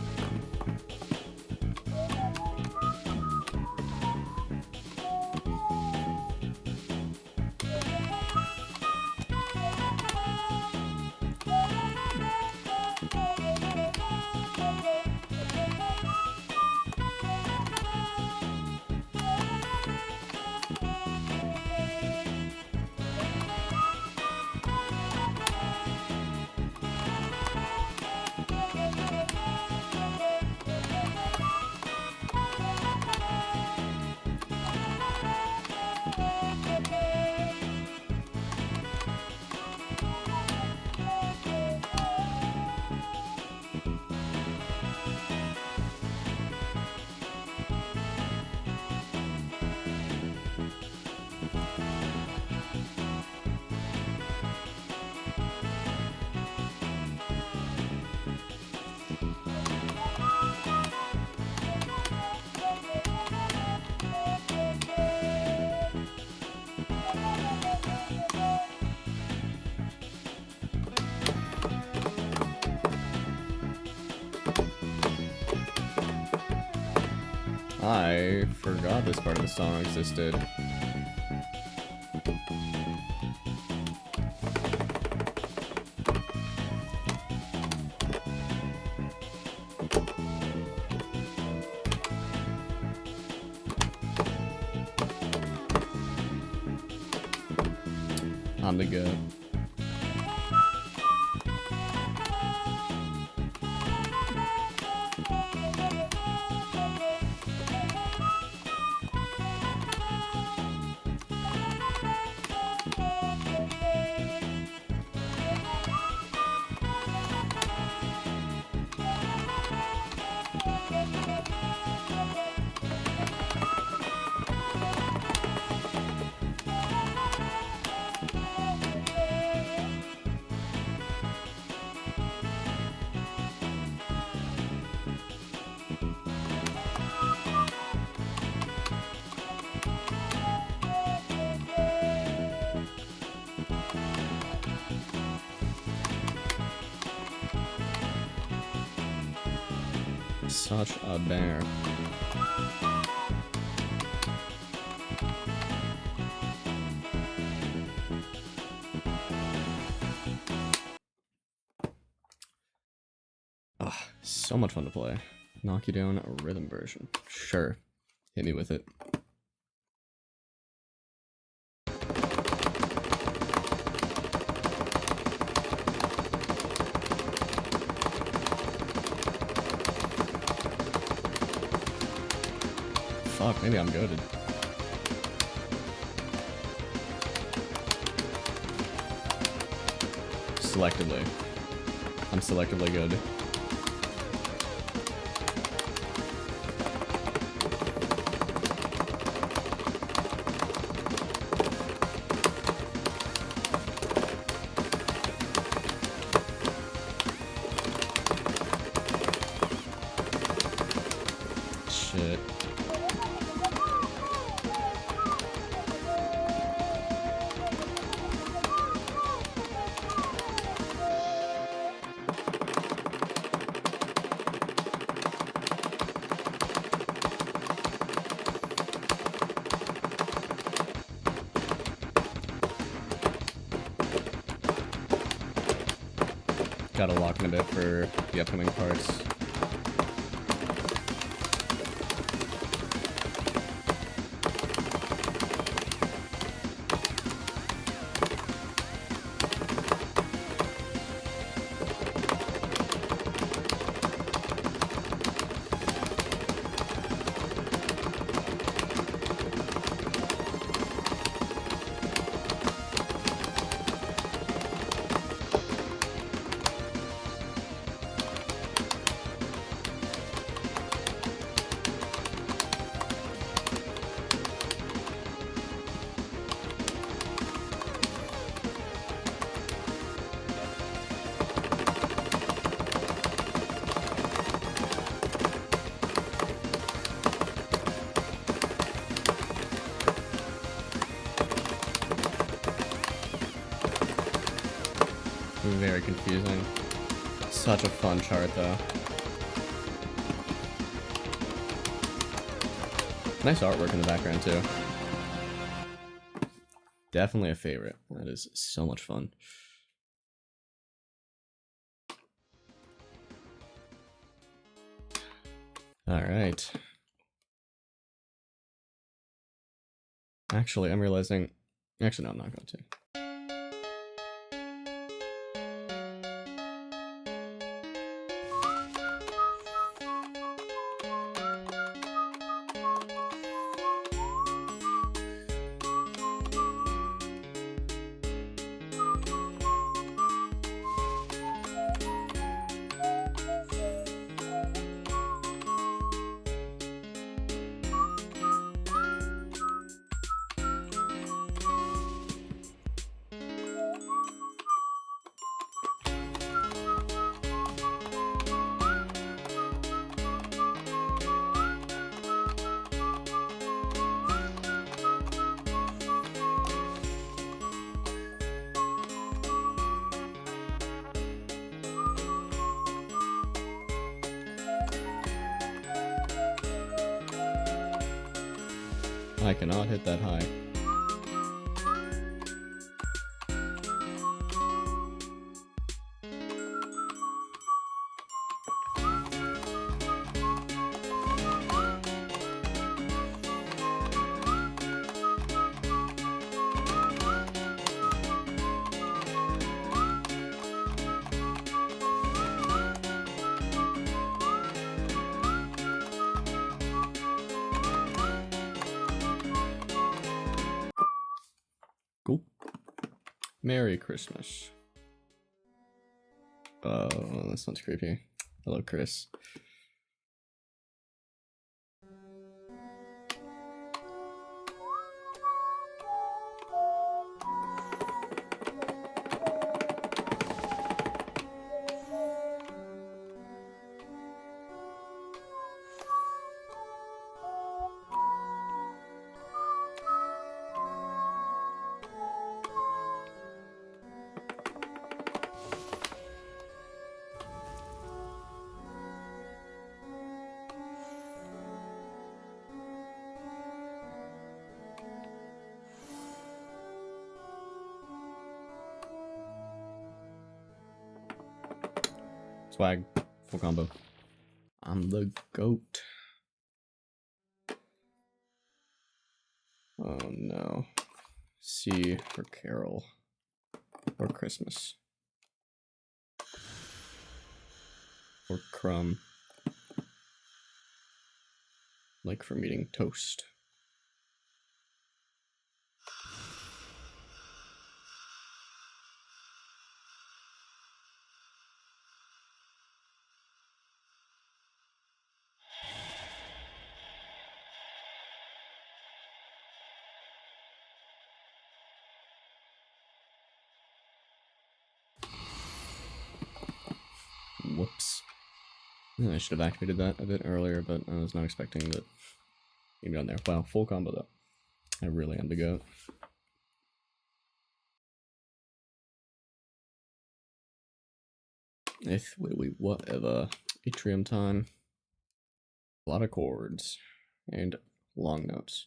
I forgot this part of the song existed. On the go. Such a bear. Ah, so much fun to play. Knock you down a rhythm version. Sure. Hit me with it. fuck, maybe I'm goated. Selectively. I'm selectively good. Shit. Gotta lock in a bit for the upcoming parts. Very confusing. Such a fun chart, though. Nice artwork in the background, too. Definitely a favorite. That is so much fun. Alright. Actually, I'm realizing... Actually, no, I'm not going to. I cannot hit that high. Cool. Merry Christmas. Oh, that sounds creepy. Hello, Chris. Swag. Full combo. I'm the goat. Oh no. C for Carol. Or Christmas. Or Crumb. like from eating toast. Whoops. I should have activated that a bit earlier, but I was not expecting that. Even on there. Wow, full combo though. I really am the goat. If we whatever. Atrium time. A lot of chords. And long notes.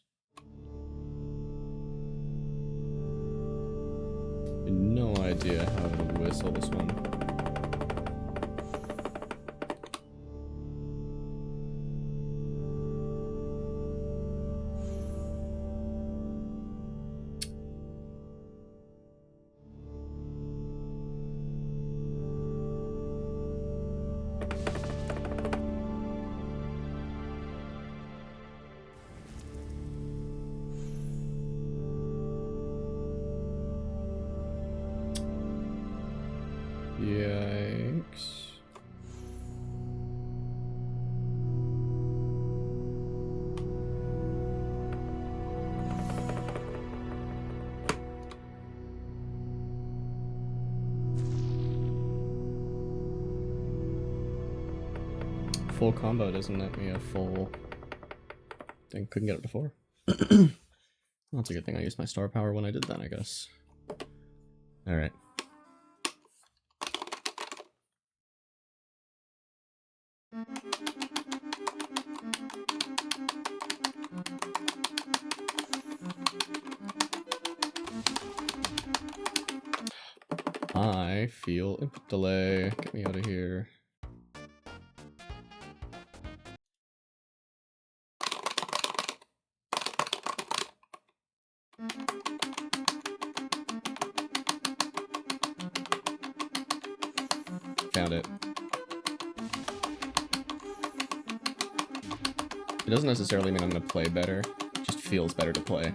No idea how to whistle this one. Yikes. Full combo doesn't let me a full thing. Couldn't get it before. That's a good thing I used my star power when I did that, I guess. Alright. I feel input delay. Get me out of here. Found it. It doesn't necessarily mean I'm going to play better. It just feels better to play.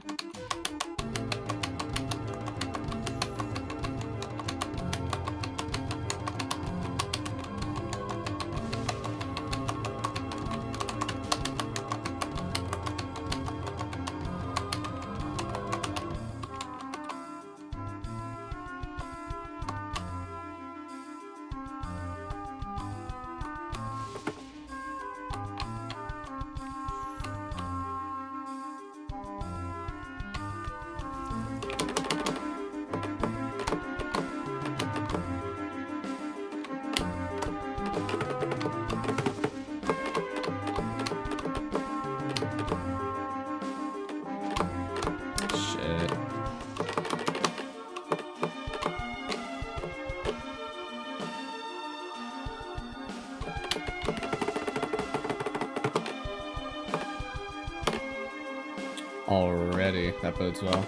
Already, that bodes well.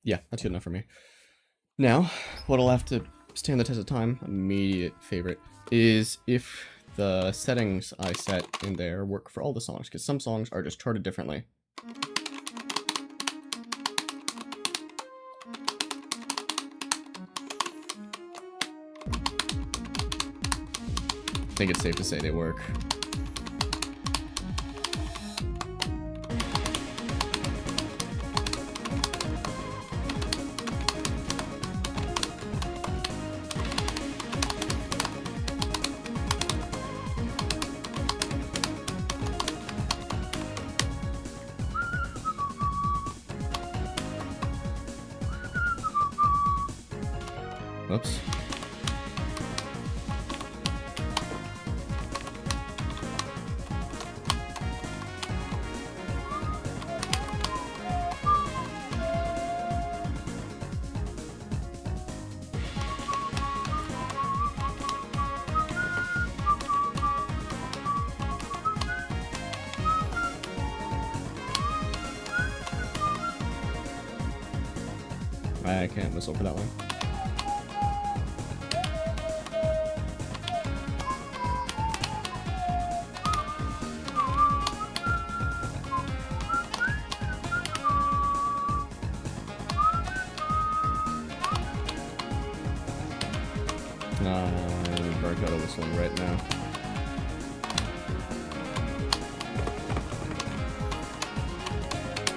Yeah, that's good enough for me. Now, what'll have to stand the test of time, immediate favorite, is if the settings I set in there work for all the songs, because some songs are just charted differently. I think it's safe to say they work. Whoops. I can't whistle for that one. I'm burnt out of whistling right now.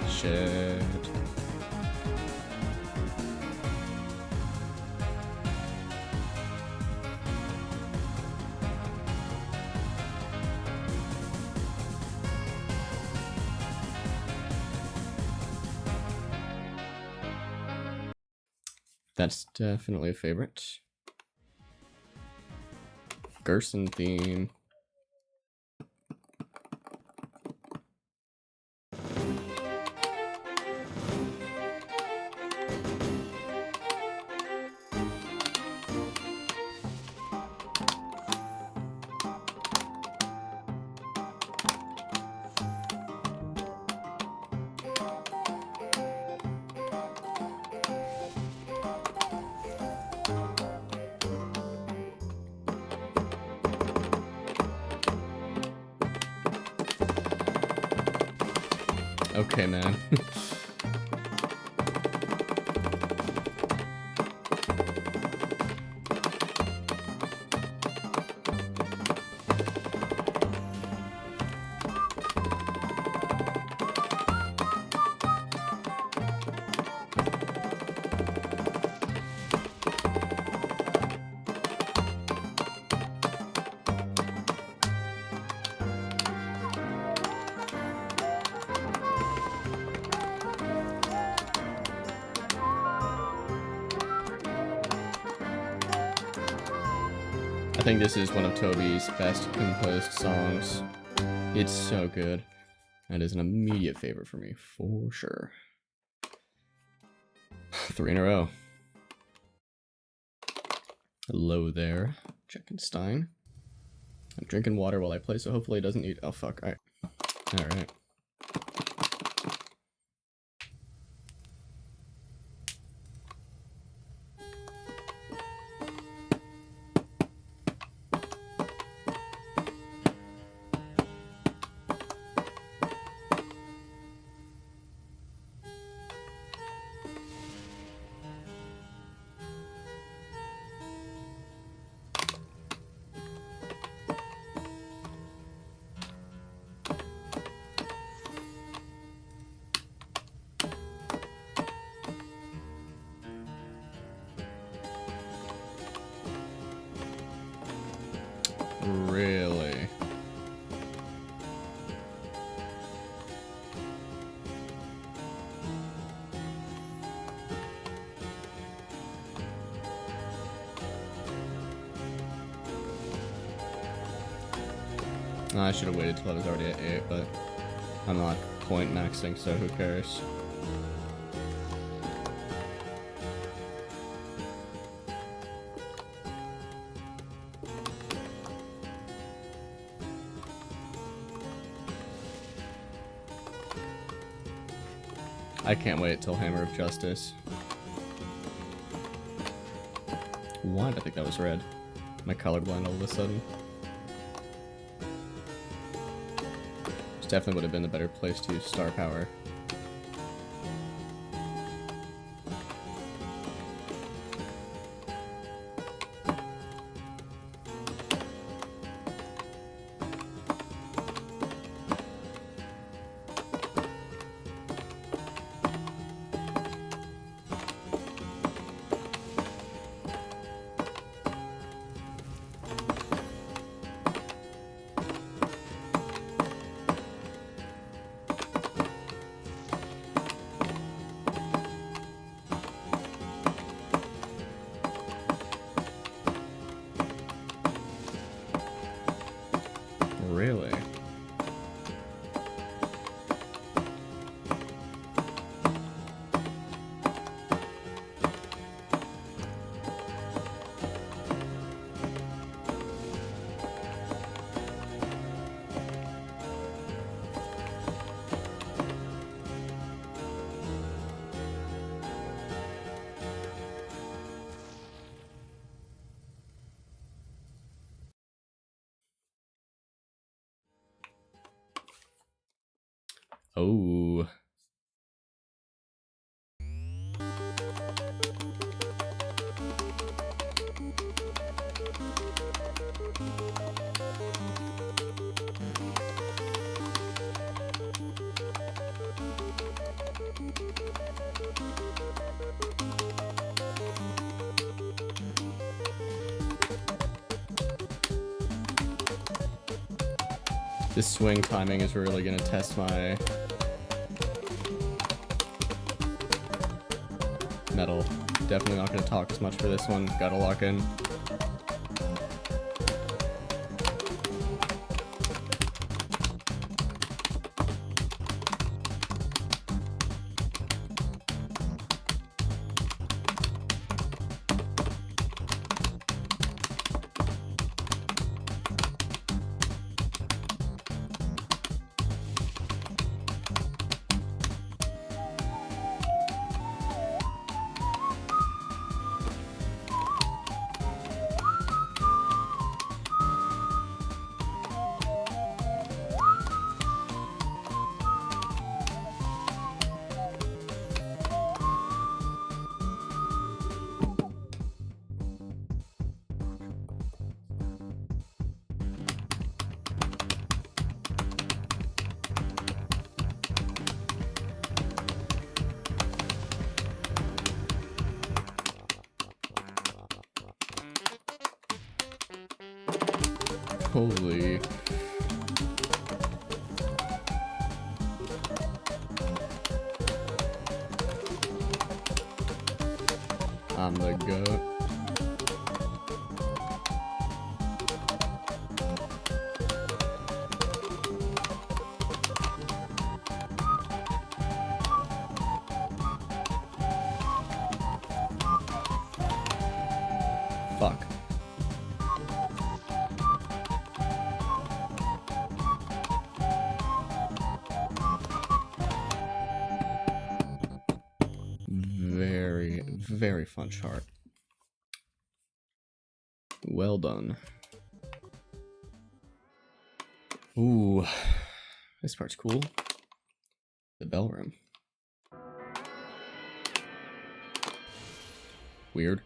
Shit. That's definitely a favorite. Gerson theme. Okay, man. I think this is one of Toby's best composed songs. It's so good. That is an immediate favorite for me, for sure. 3 in a row. Hello there, Chickenstein. I'm drinking water while I play, so hopefully it doesn't need. Oh, fuck. Alright. Alright. Really? I should have waited till I was already at 8, but I'm not point maxing, so who cares? I can't wait till Hammer of Justice. Why did I think that was red? Am I colorblind all of a sudden? This definitely would have been the better place to use star power. Oh. This swing timing is really gonna test my metal. Definitely not gonna talk as much for this one. Gotta lock in. Holy. I'm the goat. Fuck. Very fun chart. Well done. Ooh, this part's cool. The bell room. Weird.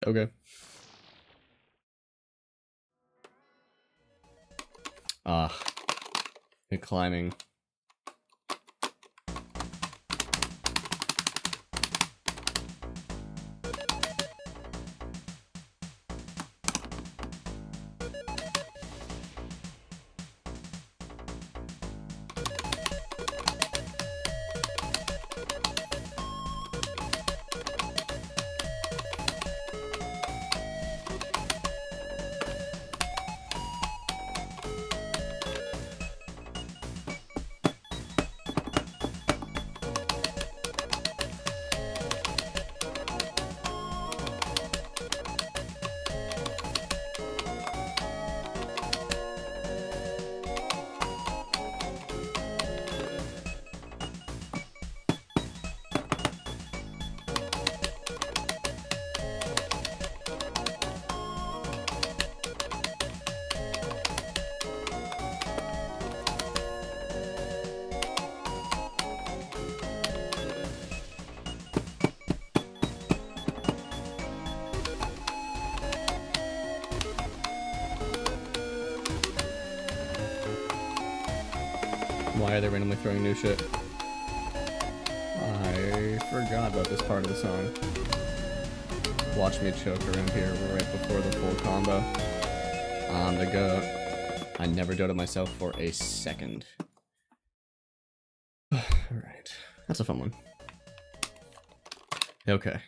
Okay. Good climbing. Why are they randomly throwing new shit? I forgot about this part of the song. Watch me choke around here right before the full combo. On the go. I never doubted myself for a second. Alright. That's a fun one. Okay.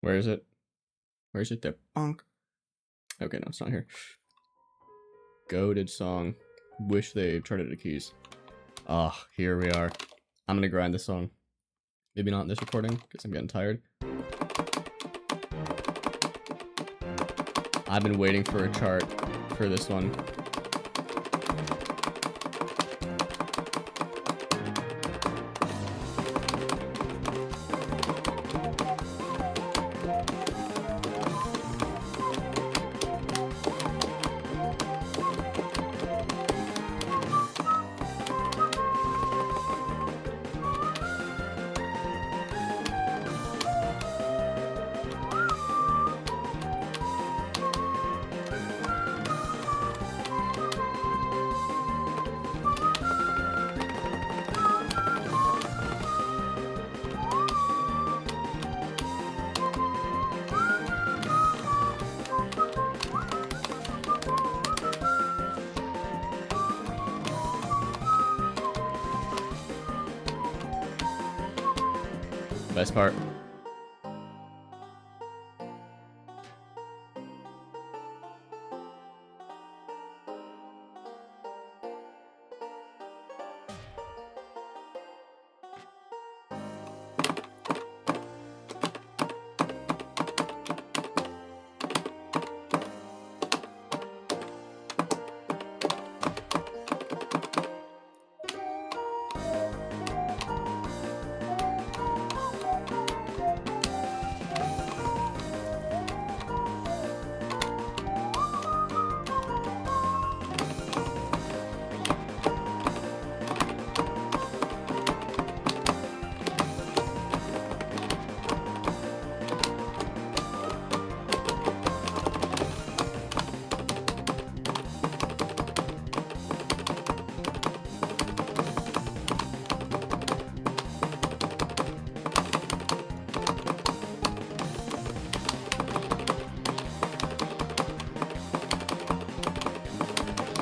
Where is it? Where is it? There. Bonk. Okay, no, it's not here. Goated song. Wish they charted the keys. Ah, here we are. I'm gonna grind this song. Maybe not in this recording, because I'm getting tired. I've been waiting for a chart for this one. Best part.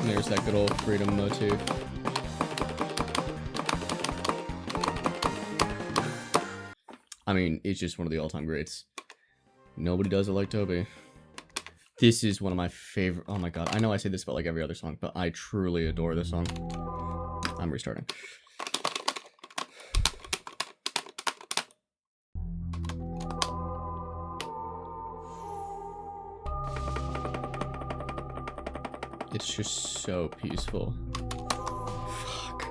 There's that good old freedom motif. I mean, it's just one of the all-time greats. Nobody does it like Toby. This is one of my favorite. Oh my god, I know I say this about like every other song, but I truly adore this song. I'm restarting. It's just so peaceful. Fuck.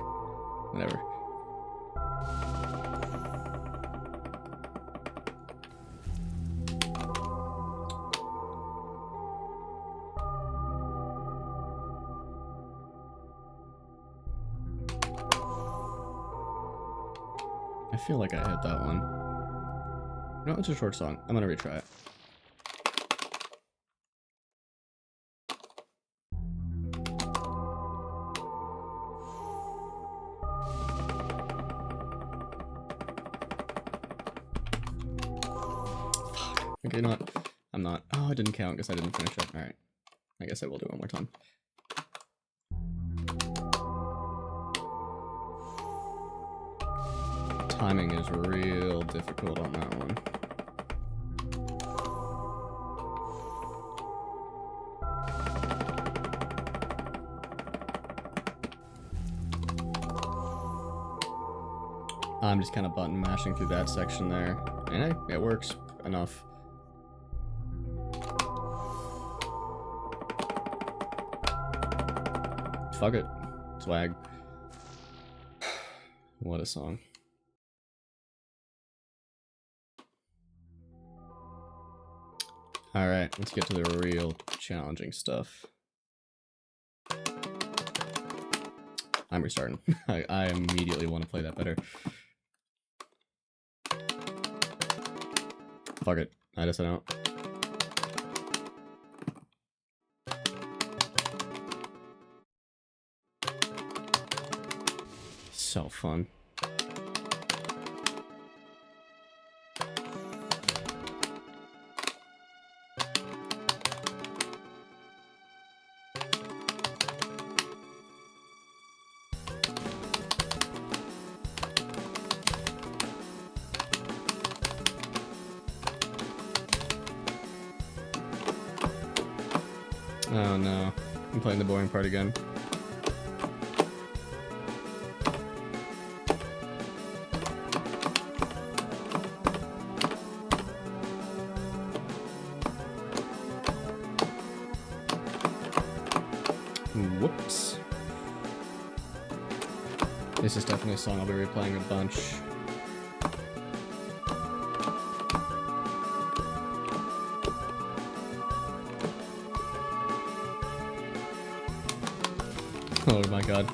Whatever. I feel like I hit that one. No, it's a short song. I'm gonna retry it. Okay, not. I'm not. Oh, I didn't count because I didn't finish it. Alright. I guess I will do it one more time. Timing is real difficult on that one. I'm just kind of button mashing through that section there. And it works enough. Fuck it. Swag. What a song. Alright, let's get to the real challenging stuff. I'm restarting. I immediately want to play that better. Fuck it. I just don't. So fun. Oh no, I'm playing the boring part again. Whoops. This is definitely a song I'll be replaying a bunch. Oh my god.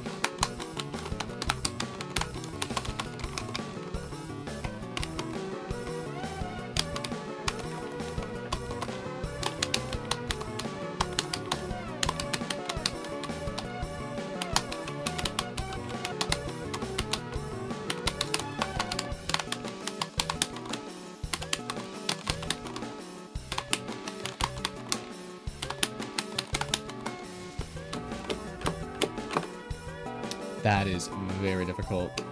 That is very difficult.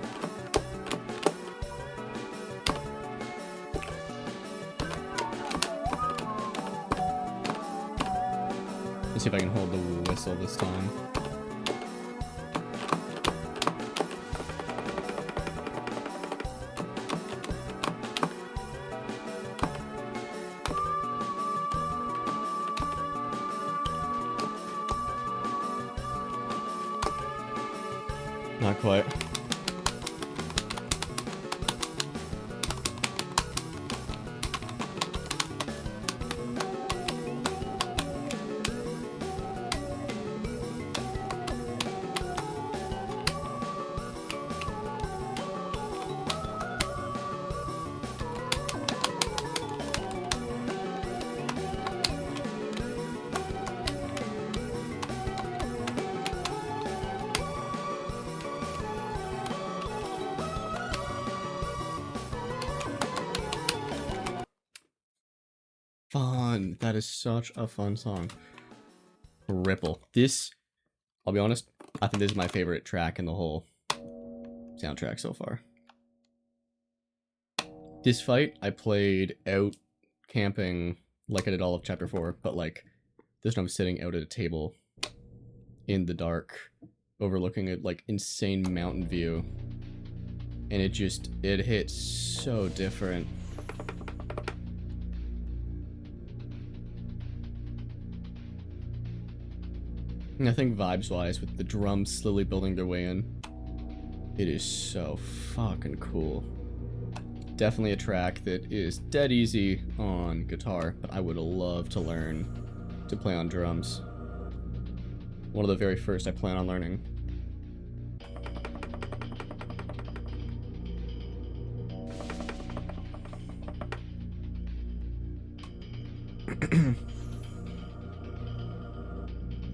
Let's see if I can hold the whistle this time. Not quite. Fun. That is such a fun song. Ripple. This, I'll be honest, I think this is my favorite track in the whole soundtrack so far. This fight, I played out camping like I did all of Chapter 4, but like, this time I'm sitting out at a table in the dark, overlooking a like insane mountain view. And it hits so different. And I think vibes-wise, with the drums slowly building their way in, it is so fucking cool. Definitely a track that is dead easy on guitar, but I would love to learn to play on drums. One of the very first I plan on learning.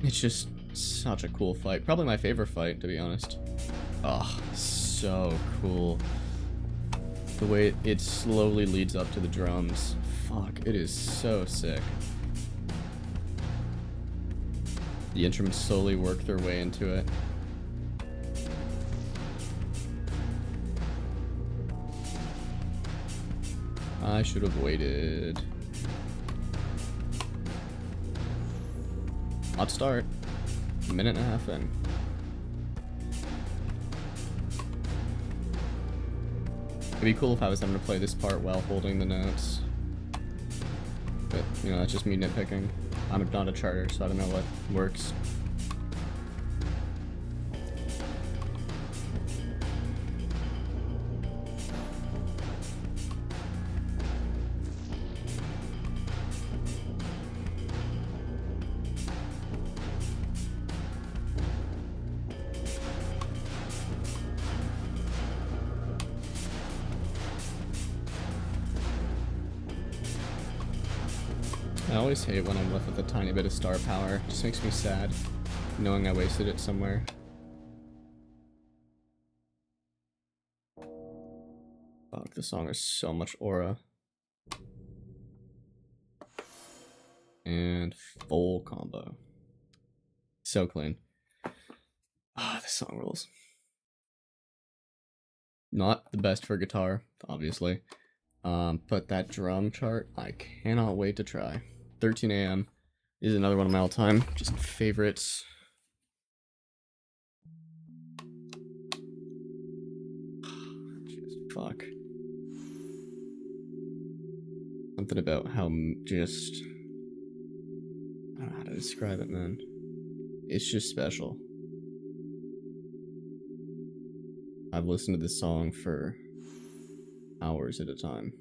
It's just such a cool fight. Probably my favorite fight, to be honest. Oh, so cool. The way it slowly leads up to the drums. Fuck, it is so sick. The instruments slowly work their way into it. I should have waited. Hot start. A minute and a half in. It'd be cool if I was having to play this part while holding the notes. But, you know, that's just me nitpicking. I'm not a charter, so I don't know what works. I always hate when I'm left with a tiny bit of star power. It just makes me sad, knowing I wasted it somewhere. Fuck, this song has so much aura. And full combo. So clean. Ah, this song rules. Not the best for guitar, obviously. But that drum chart, I cannot wait to try. 13 a.m. Is another one of my all-time just favorites. Just fuck. Something about how just... I don't know how to describe it, man. It's just special. I've listened to this song for hours at a time.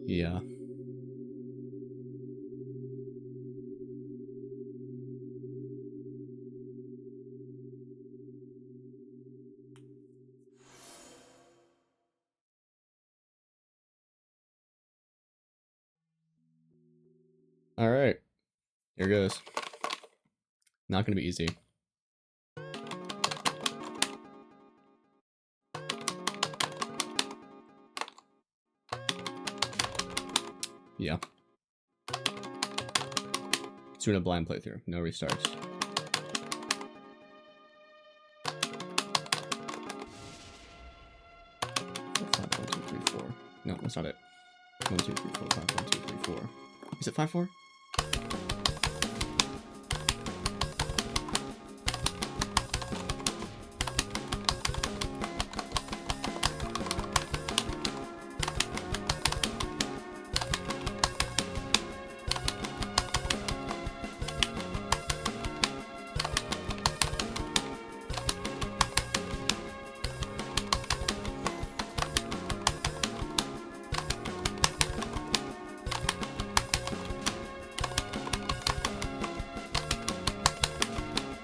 Yeah. Alright. Here goes. Not gonna be easy. Yeah. It's doing a blind playthrough. No restarts. No, that's not it. 1, 2, 3, 4, 5, 1, 2, 3, 4. Is it 5, 4?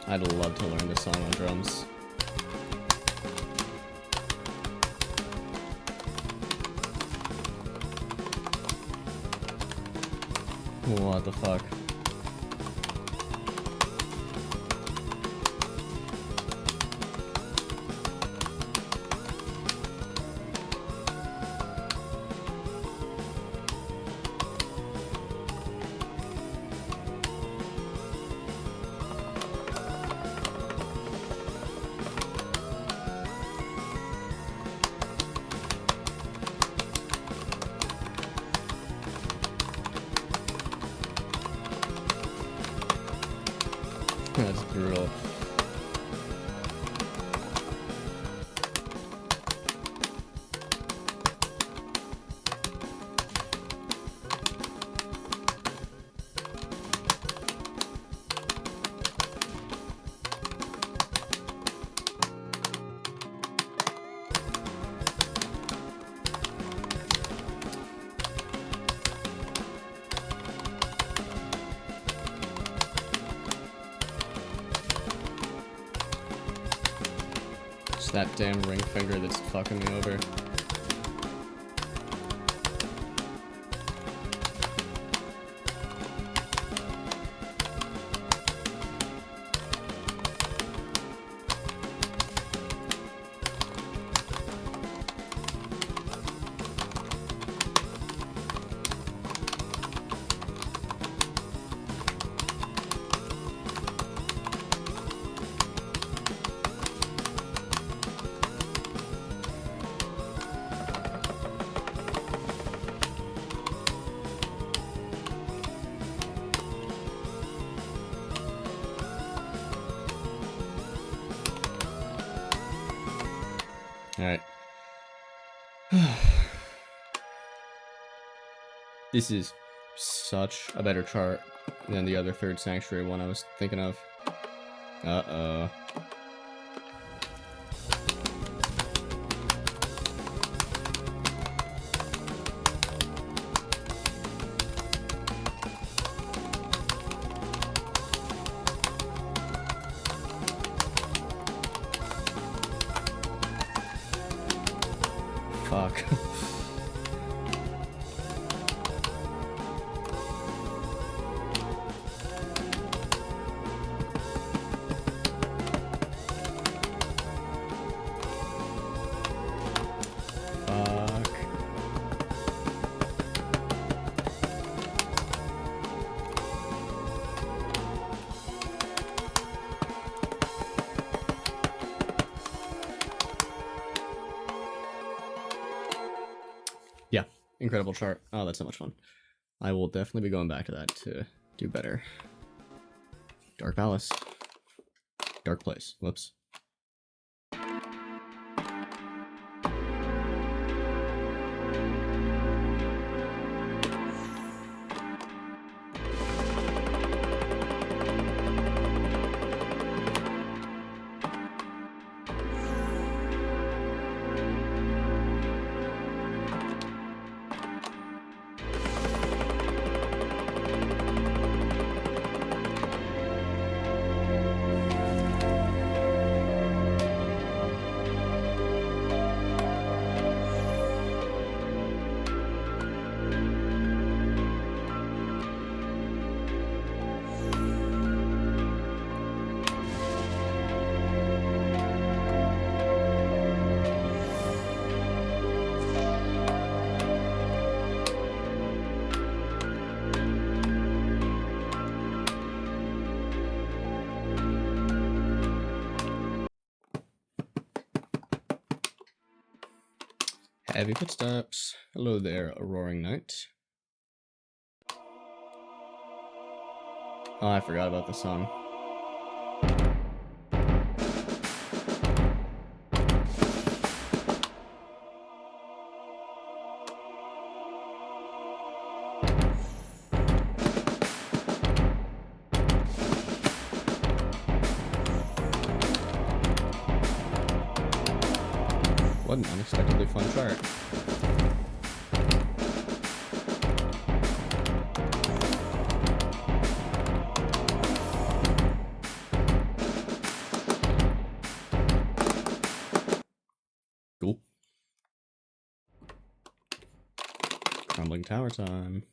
I'd love to learn this song on drums. What the fuck? That's brutal. That damn ring finger that's fucking me over. Alright. This is such a better chart than the other Third Sanctuary one I was thinking of. Uh-oh. Fuck. Yeah, incredible chart. Oh, that's so much fun. I will definitely be going back to that to do better. Dark Palace. Dark Place. Whoops. Heavy footsteps. Hello there, a roaring night. Oh, I forgot about this song. What an unexpectedly fun chart. Cool. Crumbling tower time.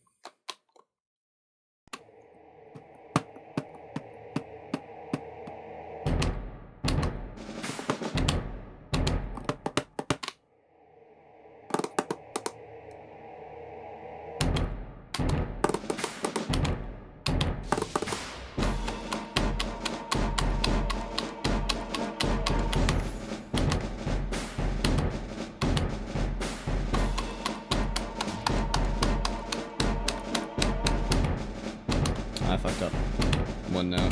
I fucked up. One now.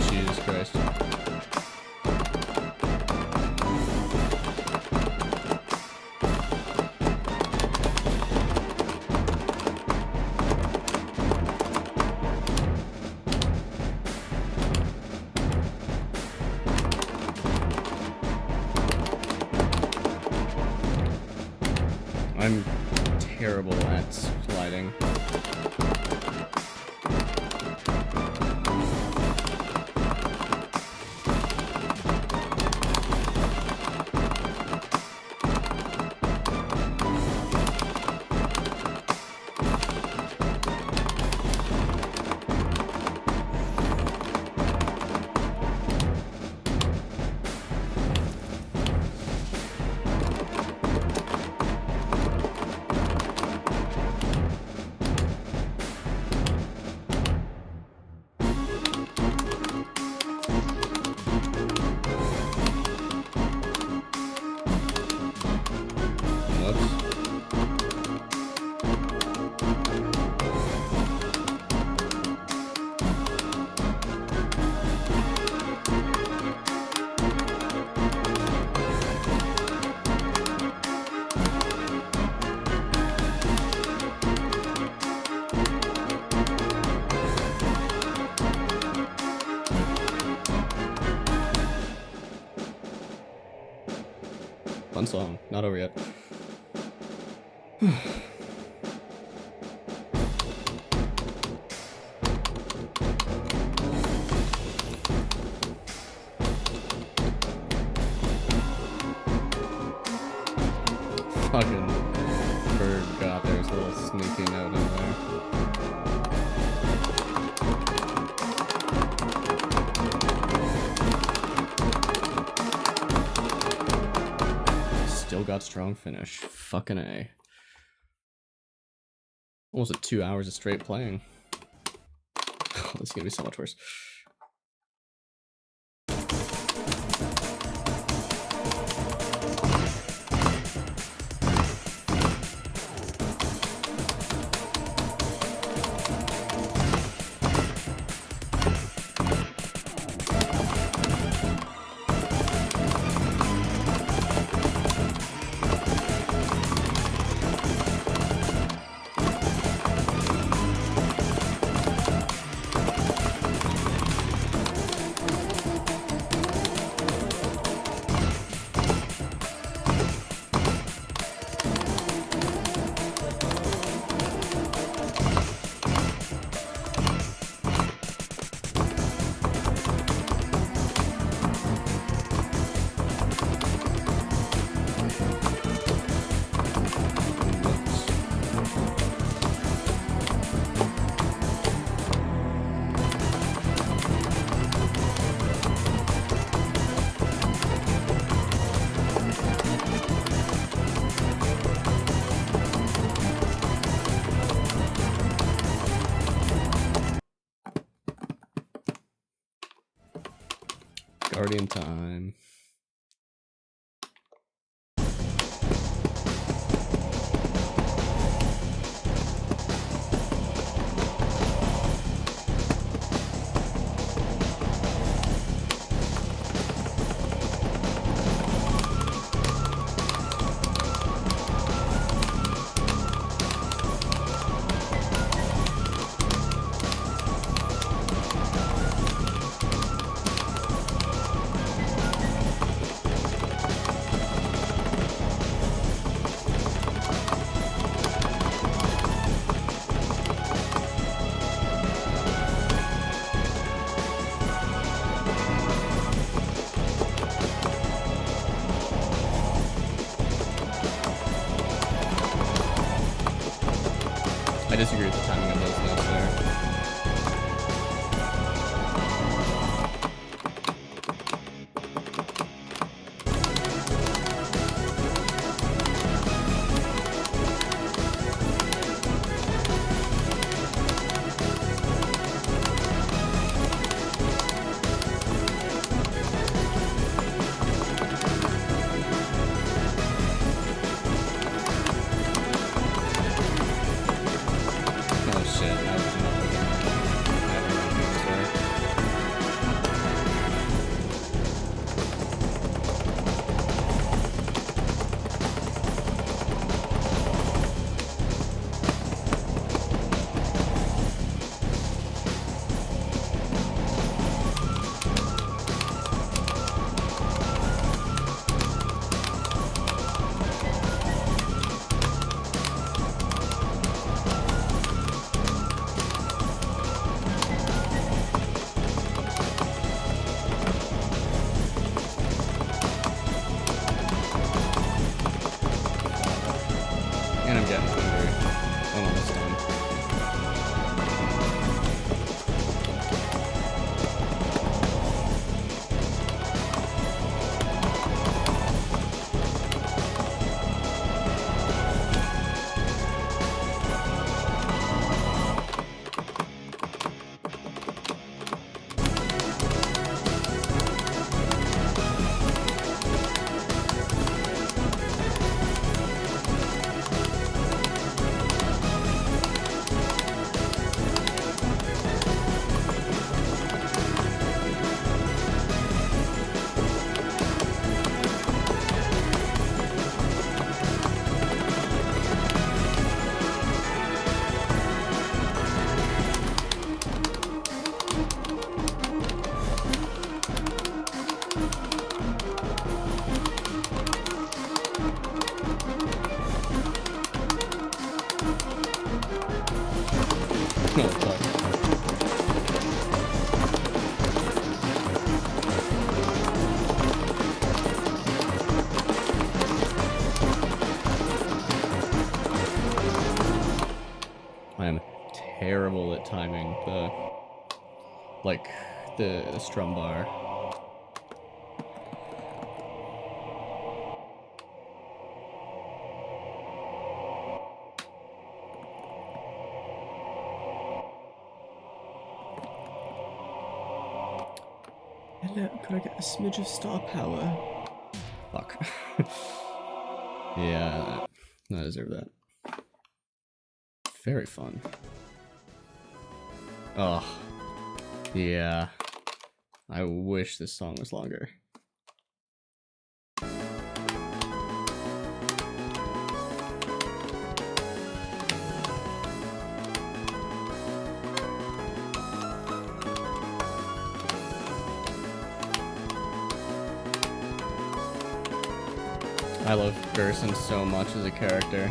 Jesus Christ. I'm terrible at sliding. Fun song. Not over yet. forgot there's a little sneaky note in there. Still got strong finish. Fucking A. Almost at 2 hours of straight playing. Oh, this is gonna be so much worse. Guardian time. I disagree with the timing of those notes there. And I'm getting hungry. I'm almost done. Oh, fuck. terrible at timing the strum bar. Hello, could I get a smidge of star power? Fuck. Yeah, I deserve that. Very fun. Oh, yeah. I wish this song was longer. I love Gerson so much as a character.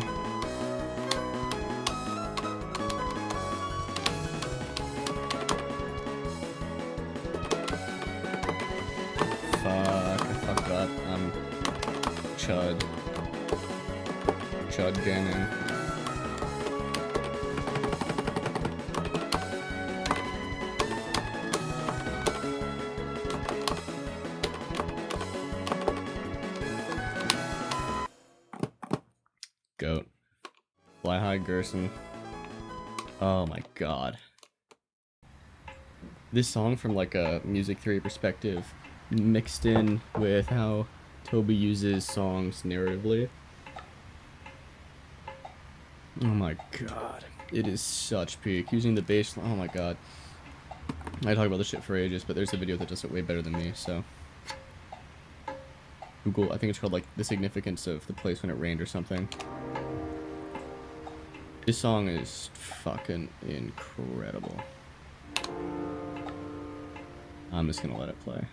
Fuck, I fucked up. I'm Chud. Chud gaming. Goat. Fly high, Gerson. Oh my god. This song from like a music theory perspective, mixed in with how Toby uses songs narratively. Oh my god. It is such peak. Using the bass, oh my god. I talk about this shit for ages, but there's a video that does it way better than me, so. Google, I think it's called like The Significance of the Place When It Rained or something. This song is fucking incredible. I'm just gonna let it play.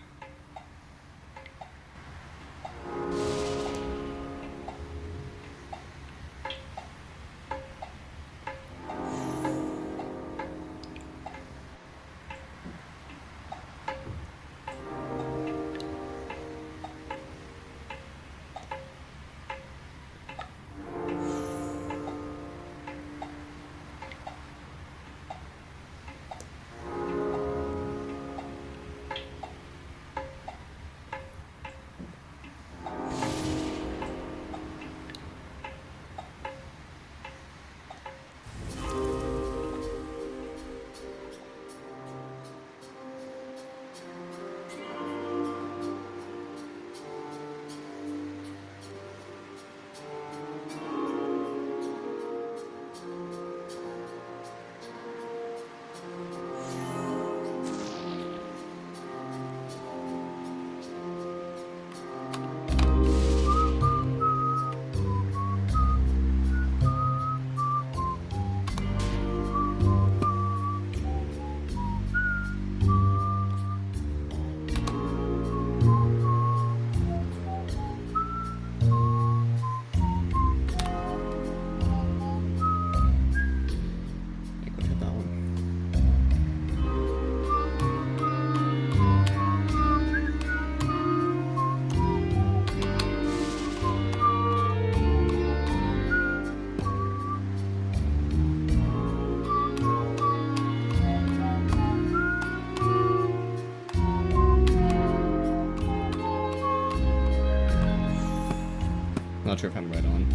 Not sure if I'm right on.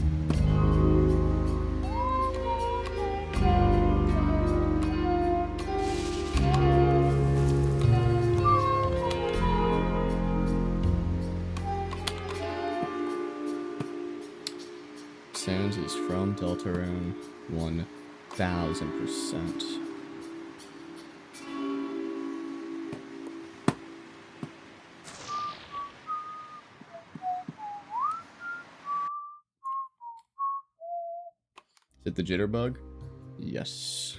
Sounds is from Deltarune 1000%. Is it the jitterbug? Yes.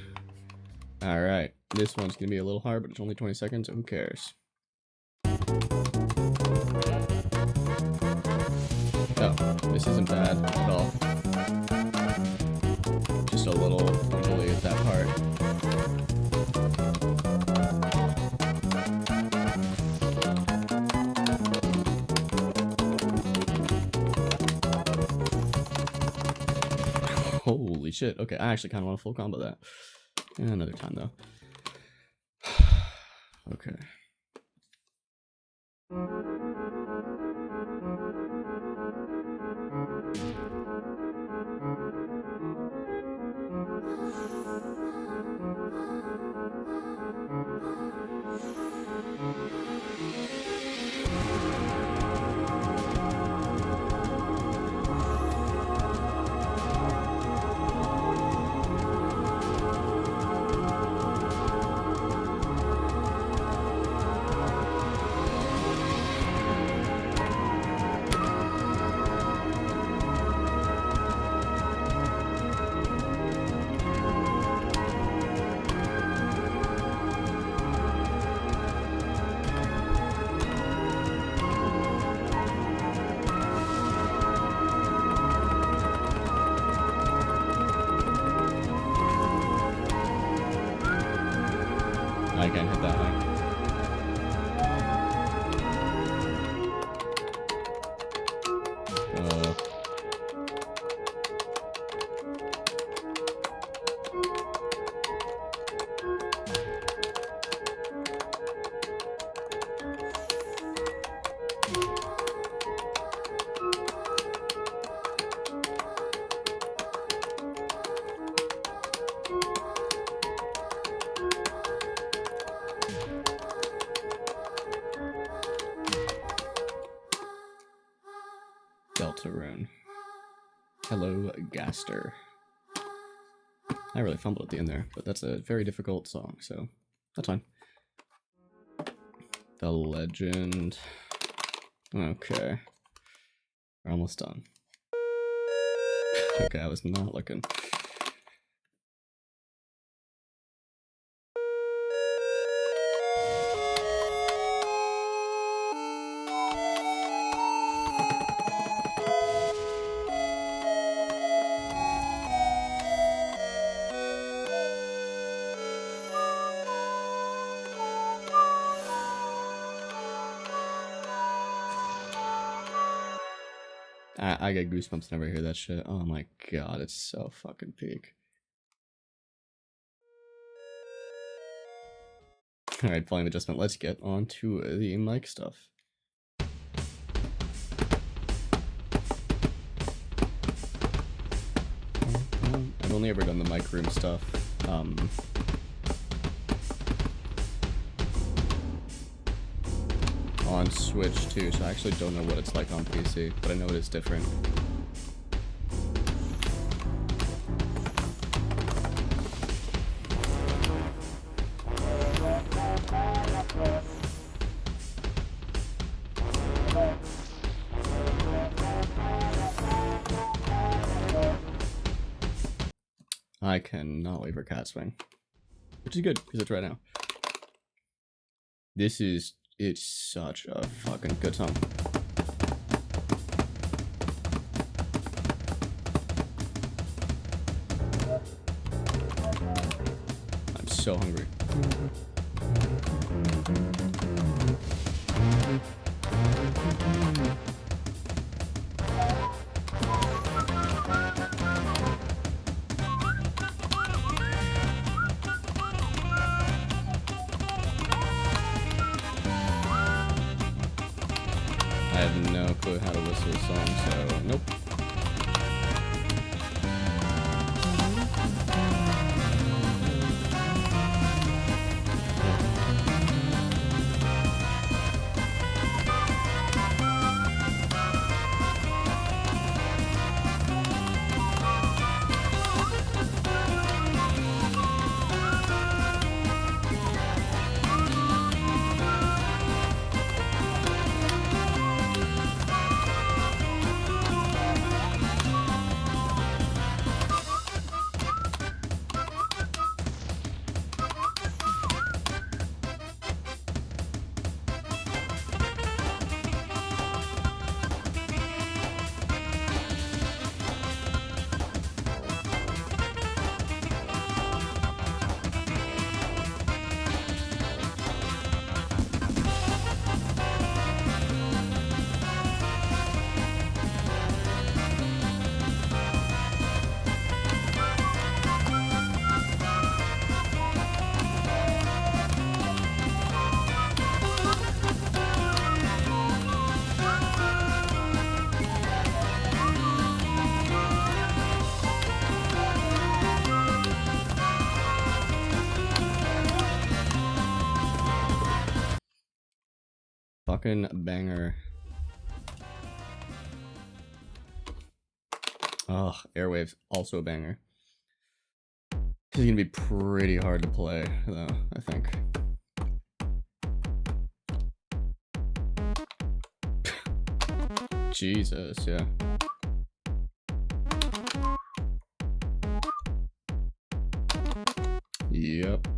Alright, this one's gonna be a little hard, but it's only 20 seconds, so who cares? Oh, this isn't bad at all. Just a little fumbly at that part. Holy shit. Okay, I actually kind of want to full combo that. Another time though. Okay. I can't hit that high. Deltarune. Hello, Gaster. I really fumbled at the end there, but that's a very difficult song, so that's fine. The Legend. Okay. We're almost done. Okay, I was not looking. I get goosebumps whenever I hear that shit. Oh my god, it's so fucking peak. Alright, volume adjustment. Let's get on to the mic stuff. I've only ever done the mic room stuff. On Switch too, so I actually don't know what it's like on PC, but I know it is different. I cannot wait for Cat Swing, which is good because it's right now. It's such a fucking good song. I'm so hungry. I have no clue how to whistle a song, so nope. Fucking banger. Oh, Airwaves, also a banger. This is gonna be pretty hard to play, though, I think. Jesus, yeah. Yep.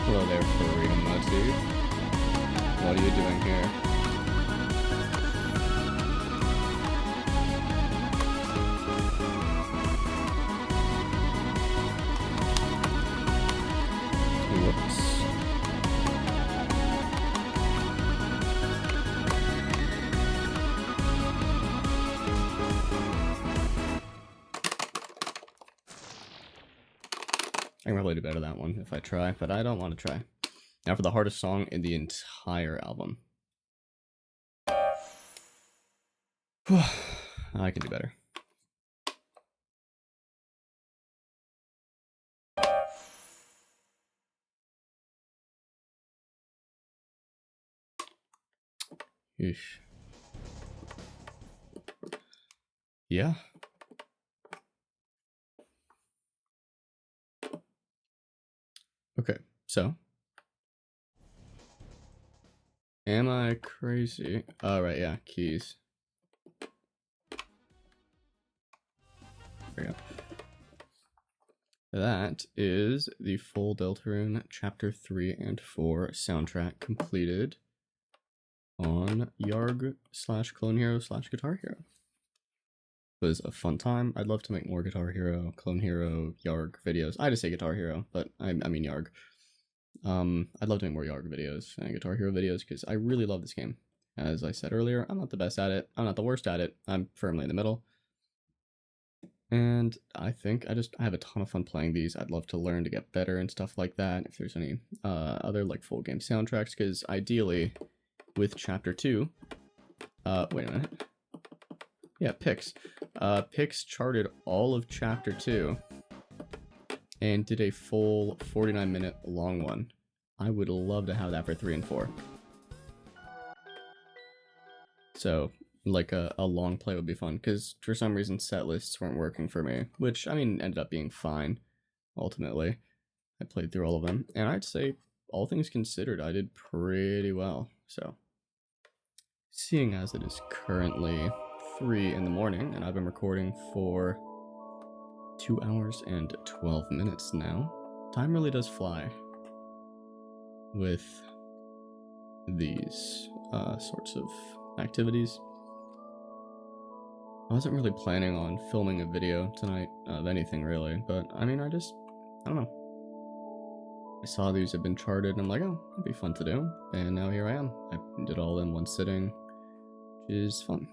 Hello there, Freedom Muddy. What are you doing here? Whoops. I can probably do better that one if I try, but I don't want to try. Now for the hardest song in the entire album. I can do better. Eesh. Yeah. Okay, so. Am I crazy? Oh, right, yeah, keys. There we go. That is the full Deltarune Chapter 3 and 4 soundtrack completed on YARG / Clone Hero / Guitar Hero. It was a fun time. I'd love to make more Guitar Hero, Clone Hero, YARG videos. I just say Guitar Hero, but I mean YARG. I'd love to make more YARG videos and Guitar Hero videos because I really love this game. As I said earlier, I'm not the best at it. I'm not the worst at it. I'm firmly in the middle. And I think I have a ton of fun playing these. I'd love to learn to get better and stuff like that. If there's any other like full game soundtracks, because ideally with Chapter 2, wait a minute. Yeah, Pix. Pix charted all of Chapter 2 and did a full 49-minute long one. I would love to have that for 3 and 4. So, like a long play would be fun, because for some reason set lists weren't working for me, which, I mean, ended up being fine, ultimately. I played through all of them, and I'd say, all things considered, I did pretty well, so. Seeing as it is currently 3 in the morning, and I've been recording for 2 hours and 12 minutes now, time really does fly with these sorts of activities. I wasn't really planning on filming a video tonight of anything really, but I mean, I don't know. I saw these had been charted and I'm like, oh, that'd be fun to do. And now here I am. I did it all in one sitting, which is fun.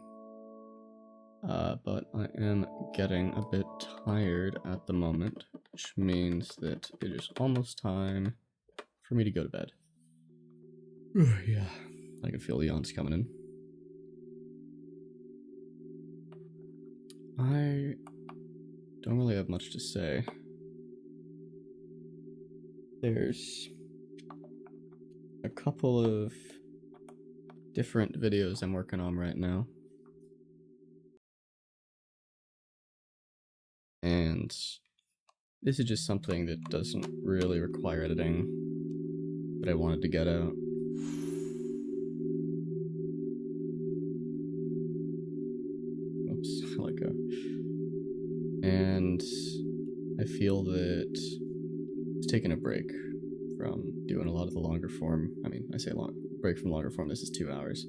But I am getting a bit tired at the moment, which means that it is almost time for me to go to bed. Yeah, I can feel the yawns coming in. I don't really have much to say. There's a couple of different videos I'm working on right now. And this is just something that doesn't really require editing, but I wanted to get out. Oops, let go. And I feel that it's taking a break from doing a lot of the longer form. I mean, I say break from longer form, this is 2 hours.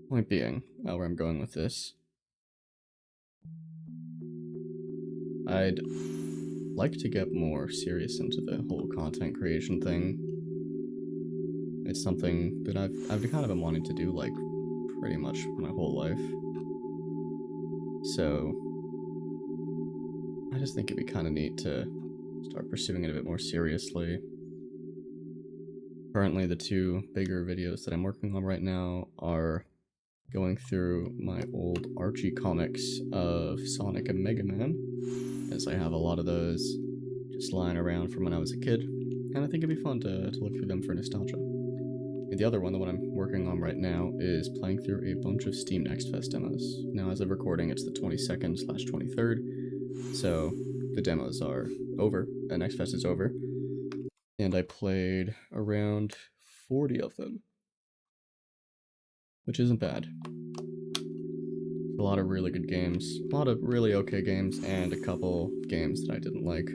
Point being, where I'm going with this, I'd like to get more serious into the whole content creation thing. It's something that I've kind of been wanting to do, like, pretty much my whole life. So I just think it'd be kind of neat to start pursuing it a bit more seriously. Currently, the two bigger videos that I'm working on right now are going through my old Archie comics of Sonic and Mega Man, as I have a lot of those just lying around from when I was a kid, and I think it'd be fun to look through them for nostalgia. And the other one, the one I'm working on right now, is playing through a bunch of Steam Next Fest demos. Now, as of recording, it's the 22nd/23rd, so the demos are over, the Next Fest is over, and I played around 40 of them, which isn't bad. A lot of really good games, a lot of really okay games, and a couple games that I didn't like.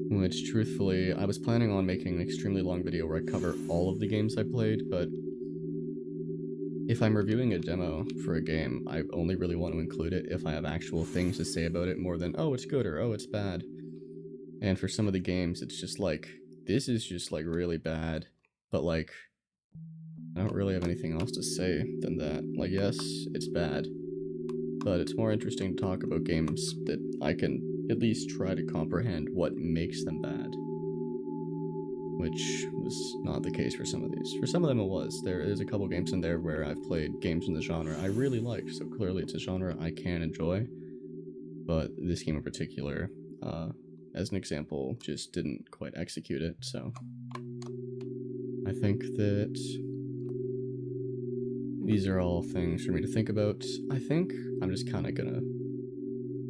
Which, truthfully, I was planning on making an extremely long video where I cover all of the games I played, but if I'm reviewing a demo for a game, I only really want to include it if I have actual things to say about it more than, oh, it's good, or oh, it's bad. And for some of the games, it's just like, this is just, like, really bad, but, like, I don't really have anything else to say than that. Like, yes, it's bad, but it's more interesting to talk about games that I can at least try to comprehend what makes them bad. Which was not the case for some of these. For some of them it was. There is a couple games in there where I've played games in the genre I really like, so clearly it's a genre I can enjoy. But this game in particular, as an example, just didn't quite execute it, so I think that these are all things for me to think about. I think I'm just kind of gonna...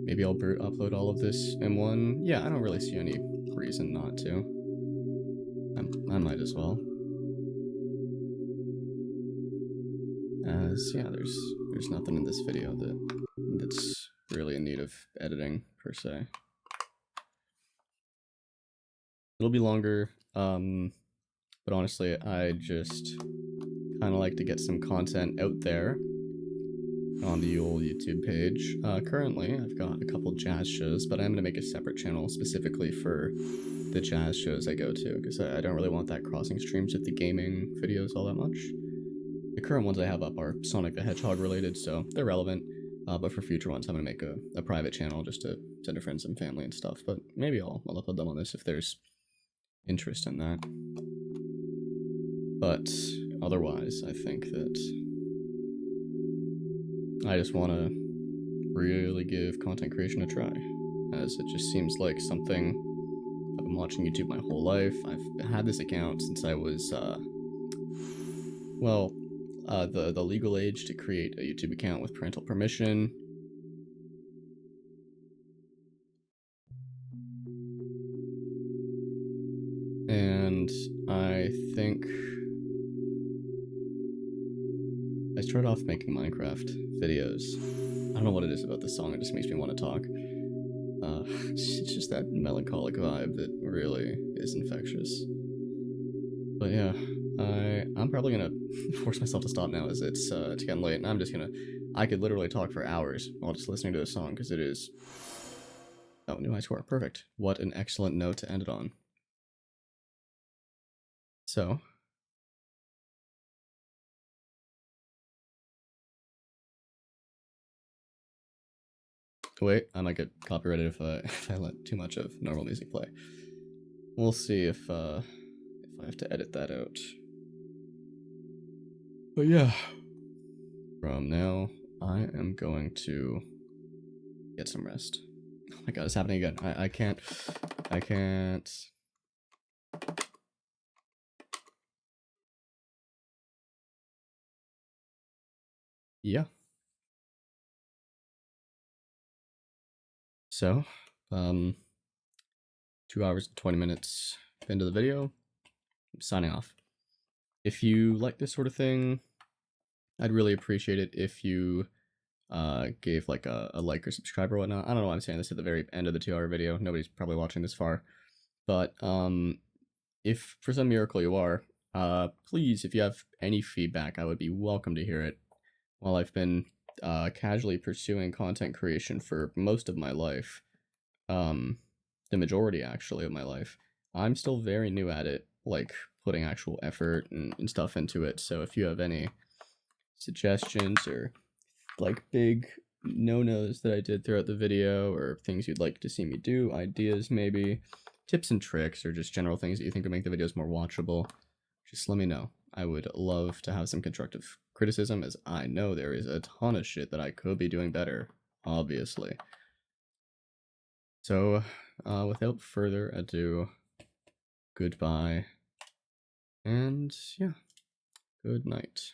Maybe I'll upload all of this in one. Yeah, I don't really see any reason not to. I might as well. As, yeah, there's nothing in this video that's really in need of editing, per se. It'll be longer, but honestly, I just kind of like to get some content out there on the old YouTube page. Currently, I've got a couple jazz shows, but I'm going to make a separate channel specifically for the jazz shows I go to, because I don't really want that crossing streams with the gaming videos all that much. The current ones I have up are Sonic the Hedgehog related, so they're relevant, but for future ones I'm going to make a private channel just to send to friends and family and stuff, but maybe I'll upload them on this if there's interest in that. But otherwise, I think that I just want to really give content creation a try, as it just seems like something... I've been watching YouTube my whole life. I've had this account since I was, the legal age to create a YouTube account with parental permission. And I think I started off making Minecraft videos. I don't know what it is about this song, it just makes me want to talk. It's just that melancholic vibe that really is infectious. But yeah, I'm probably gonna force myself to stop now as it's getting late, and I'm just gonna... I could literally talk for hours while just listening to this song, because it is... Oh, new high score. Perfect. What an excellent note to end it on. So... Wait, I might get copyrighted if I let too much of normal music play. We'll see if I have to edit that out. But yeah, from now, I am going to get some rest. Oh my god, it's happening again. I can't... yeah. So, 2 hours and 20 minutes into the video. I'm signing off. If you like this sort of thing, I'd really appreciate it if you gave like a like or subscribe or whatnot. I don't know why I'm saying this at the very end of the 2 hour video. Nobody's probably watching this far. But if for some miracle you are, please, if you have any feedback, I would be welcome to hear it. While I've been casually pursuing content creation for most of my life, the majority actually of my life, I'm still very new at it, like putting actual effort and stuff into it. So if you have any suggestions or like big no-nos that I did throughout the video, or things you'd like to see me do, ideas maybe, tips and tricks, or just general things that you think would make the videos more watchable, just let me know. I would love to have some constructive criticism, as I know there is a ton of shit that I could be doing better, obviously. So, without further ado, goodbye, and yeah, good night.